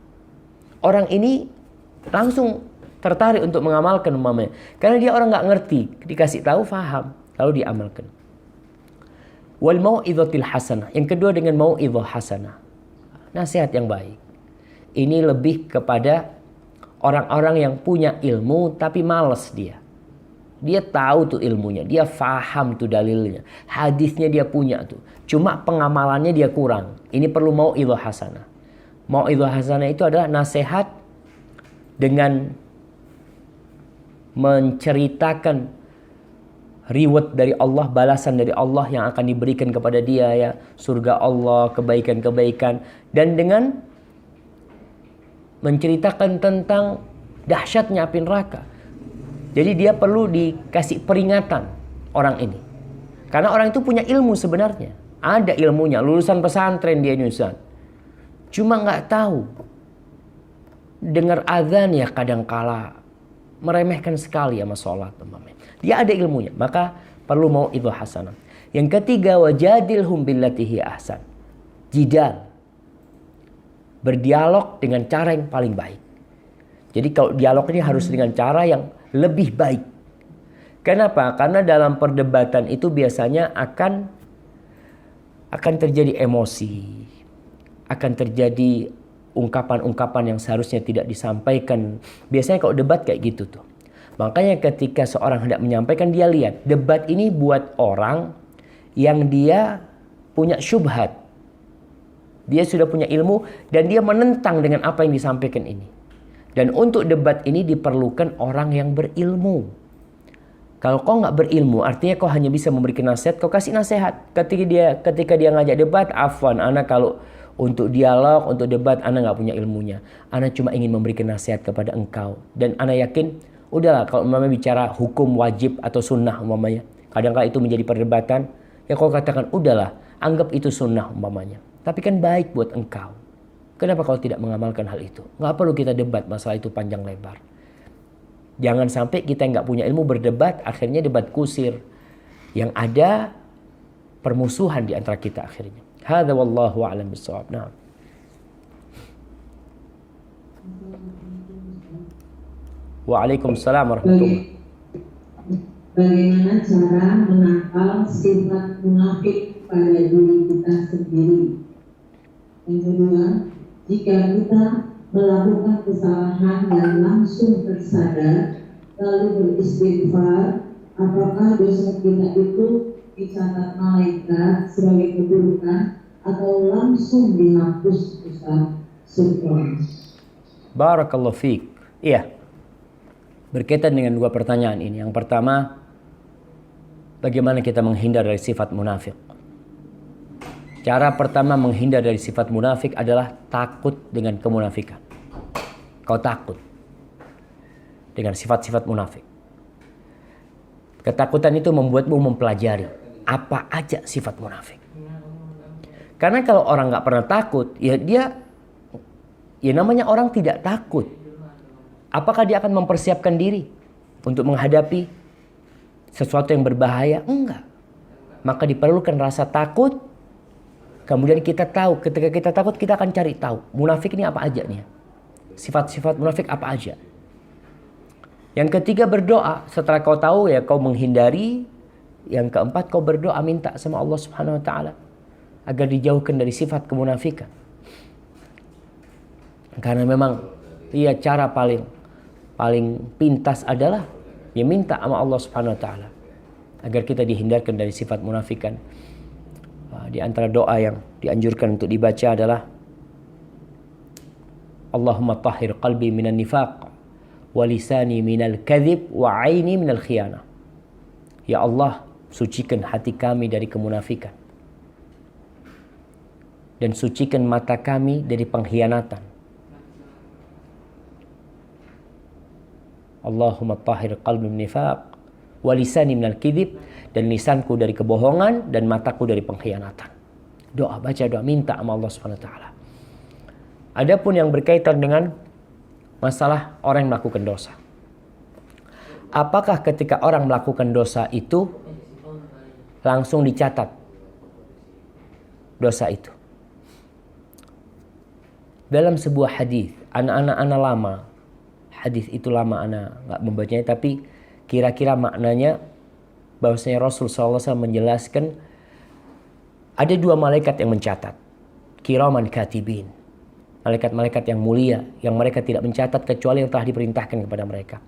Orang ini langsung tertarik untuk mengamalkan umpamanya. Karena dia orang nggak ngerti, dikasih tahu faham, lalu diamalkan. Wal mau'izatil hasanah. Yang kedua dengan mau'izah hasanah. Nasihat yang baik. Ini lebih kepada orang-orang yang punya ilmu tapi malas dia. Dia tahu tuh ilmunya, dia faham tuh dalilnya. Hadisnya dia punya tuh. Cuma pengamalannya dia kurang. Ini perlu mau'izah hasanah. Mau'izah hasanah itu adalah nasihat dengan menceritakan reward dari Allah, balasan dari Allah yang akan diberikan kepada dia, ya, surga Allah, kebaikan-kebaikan, dan dengan menceritakan tentang dahsyatnya api neraka. Jadi dia perlu dikasih peringatan orang ini. Karena orang itu punya ilmu sebenarnya. Ada ilmunya, lulusan pesantren dia ini Ustaz. Cuma nggak tahu. Dengar azan ya kadangkala meremehkan sekali sama sholat. Dia ada ilmunya, maka perlu mau'izah hasanah. Yang ketiga, wajadilhum billati hiya ahsan. Jidal. Berdialog dengan cara yang paling baik. Jadi kalau dialog ini harus dengan cara yang lebih baik. Kenapa? Karena dalam perdebatan itu biasanya akan terjadi emosi. Akan terjadi ungkapan-ungkapan yang seharusnya tidak disampaikan. Biasanya kalau debat kayak gitu tuh. Makanya ketika seorang hendak menyampaikan, dia lihat debat ini buat orang yang dia punya syubhat. Dia sudah punya ilmu dan dia menentang dengan apa yang disampaikan ini. Dan untuk debat ini diperlukan orang yang berilmu. Kalau kau nggak berilmu, artinya kau hanya bisa memberikan nasihat, kau kasih nasihat. Ketika dia ngajak debat, afwan, ana kalau untuk dialog, untuk debat, ana nggak punya ilmunya. Ana cuma ingin memberikan nasihat kepada engkau. Dan ana yakin, udahlah kalau umpamanya bicara hukum wajib atau sunnah umpamanya, kadang-kadang itu menjadi perdebatan, ya kau katakan udahlah, anggap itu sunnah umpamanya. Tapi kan baik buat engkau. Kenapa kau tidak mengamalkan hal itu? Nggak perlu kita debat masalah itu panjang lebar. Jangan sampai kita nggak punya ilmu berdebat, akhirnya debat kusir. Yang ada permusuhan di antara kita akhirnya. Hadza wallahu a'lam bissawab. Nah. Waalaikumsalam warahmatullahi. Bagaimana cara menangkal sifat munafik pada diri kita sendiri? Yang kedua, jika kita melakukan kesalahan dan langsung tersadar lalu beristighfar, apakah dosa kita itu dicatat malaikat sebagai keburukan atau langsung dihapus Ustaz? Syukran. Barakallahu fiik. Iya. Berkaitan dengan 2 pertanyaan ini. Yang pertama, bagaimana kita menghindar dari sifat munafik? Cara pertama menghindar dari sifat munafik adalah takut dengan kemunafikan. Kau takut dengan sifat-sifat munafik. Ketakutan itu membuatmu mempelajari apa aja sifat munafik. Karena kalau orang nggak pernah takut, ya namanya orang tidak takut. Apakah dia akan mempersiapkan diri untuk menghadapi sesuatu yang berbahaya? Enggak. Maka diperlukan rasa takut. Kemudian kita tahu, ketika kita takut kita akan cari tahu munafik ini apa aja nih. Sifat-sifat munafik apa aja. Yang ketiga berdoa, setelah kau tahu ya kau menghindari. Yang keempat kau berdoa minta sama Allah Subhanahu wa taala agar dijauhkan dari sifat kemunafikan. Karena memang cara paling pintas adalah ya minta sama Allah Subhanahu wa taala agar kita dihindarkan dari sifat munafikan. Di antara doa yang dianjurkan untuk dibaca adalah Allahumma tahhir qalbi minan nifaq wa lisani minal kadhib wa aini minal khiyanah. Ya Allah, sucikan hati kami dari kemunafikan dan sucikan mata kami dari pengkhianatan. Allahumma tahhir qalbi min nifaq wa lisani minal kadzib, dan lisanku dari kebohongan dan mataku dari pengkhianatan. Doa, baca doa, minta sama Allah Subhanahu wa taala. Adapun yang berkaitan dengan masalah orang yang melakukan dosa. Apakah ketika orang melakukan dosa itu langsung dicatat dosa itu? Dalam sebuah hadis, anak-anak lama, hadis itu lama anak nggak membacanya, tapi kira-kira maknanya bahwasanya Rasul SAW menjelaskan ada dua malaikat yang mencatat, kiraman katibin, malaikat-malaikat yang mulia yang mereka tidak mencatat kecuali yang telah diperintahkan kepada mereka.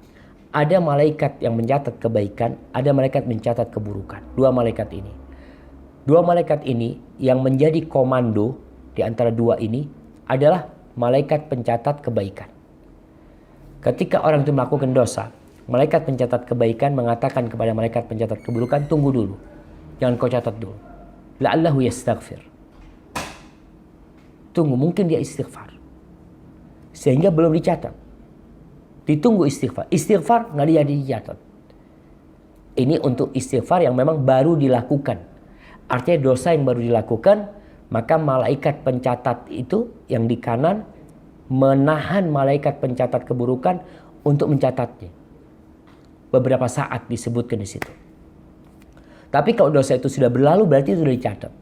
Ada malaikat yang mencatat kebaikan, ada malaikat mencatat keburukan. Dua malaikat ini yang menjadi komando di antara dua ini adalah malaikat pencatat kebaikan. Ketika orang itu melakukan dosa, malaikat pencatat kebaikan mengatakan kepada malaikat pencatat keburukan, tunggu dulu, jangan kau catat dulu. La'allahu yastaghfir. Tunggu, mungkin dia istighfar. Sehingga belum dicatat. Ditunggu istighfar. Istighfar nggak jadi dicatat. Ini untuk istighfar yang memang baru dilakukan. Artinya dosa yang baru dilakukan, maka malaikat pencatat itu yang di kanan menahan malaikat pencatat keburukan untuk mencatatnya. Beberapa saat disebutkan di situ. Tapi kalau dosa itu sudah berlalu berarti itu sudah dicatat.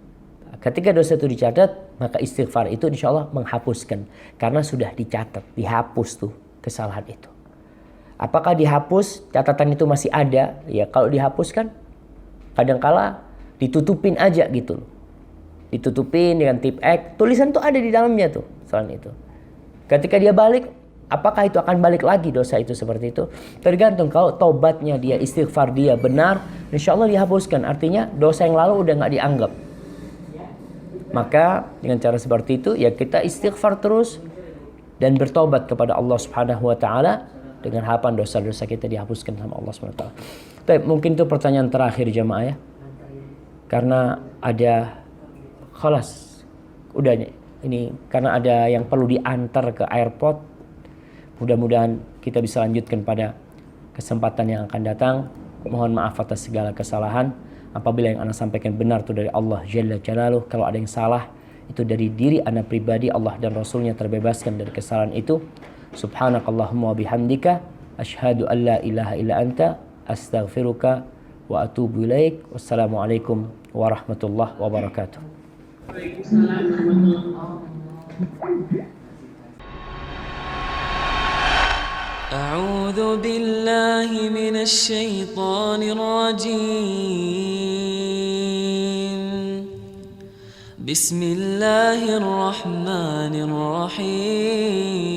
Ketika dosa itu dicatat, maka istighfar itu insya Allah menghapuskan. Karena sudah dicatat, dihapus tuh kesalahan itu. Apakah dihapus, catatan itu masih ada? Ya kalau dihapuskan, kadangkala ditutupin aja gitu loh. Ditutupin dengan tip X, tulisan tuh ada di dalamnya tuh, selain itu. Ketika dia balik, apakah itu akan balik lagi dosa itu seperti itu? Tergantung, kalau taubatnya dia, istighfar dia benar, insya Allah dihapuskan. Artinya dosa yang lalu udah gak dianggap. Maka dengan cara seperti itu, ya kita istighfar terus dan bertobat kepada Allah Subhanahu wa taala dengan harapan dosa-dosa kita dihapuskan sama Allah Subhanahu wa taala. Baik, mungkin itu pertanyaan terakhir jemaah ya. Karena ada khalas udah ini karena ada yang perlu diantar ke airport. Mudah-mudahan kita bisa lanjutkan pada kesempatan yang akan datang. Mohon maaf atas segala kesalahan. Apabila yang ana sampaikan benar itu dari Allah Jalla Jalaluh, kalau ada yang salah itu dari diri ana pribadi, Allah dan Rasulnya terbebaskan dari kesalahan itu. Subhanakallahumma wa bihamdika asyhadu an la ilaha illa anta astaghfiruka wa atubu ilaik. Wassalamualaikum warahmatullahi wabarakatuh. Waalaikumsalam warahmatullahi wabarakatuh. أعوذ بالله من الشيطان الرجيم بسم الله الرحمن الرحيم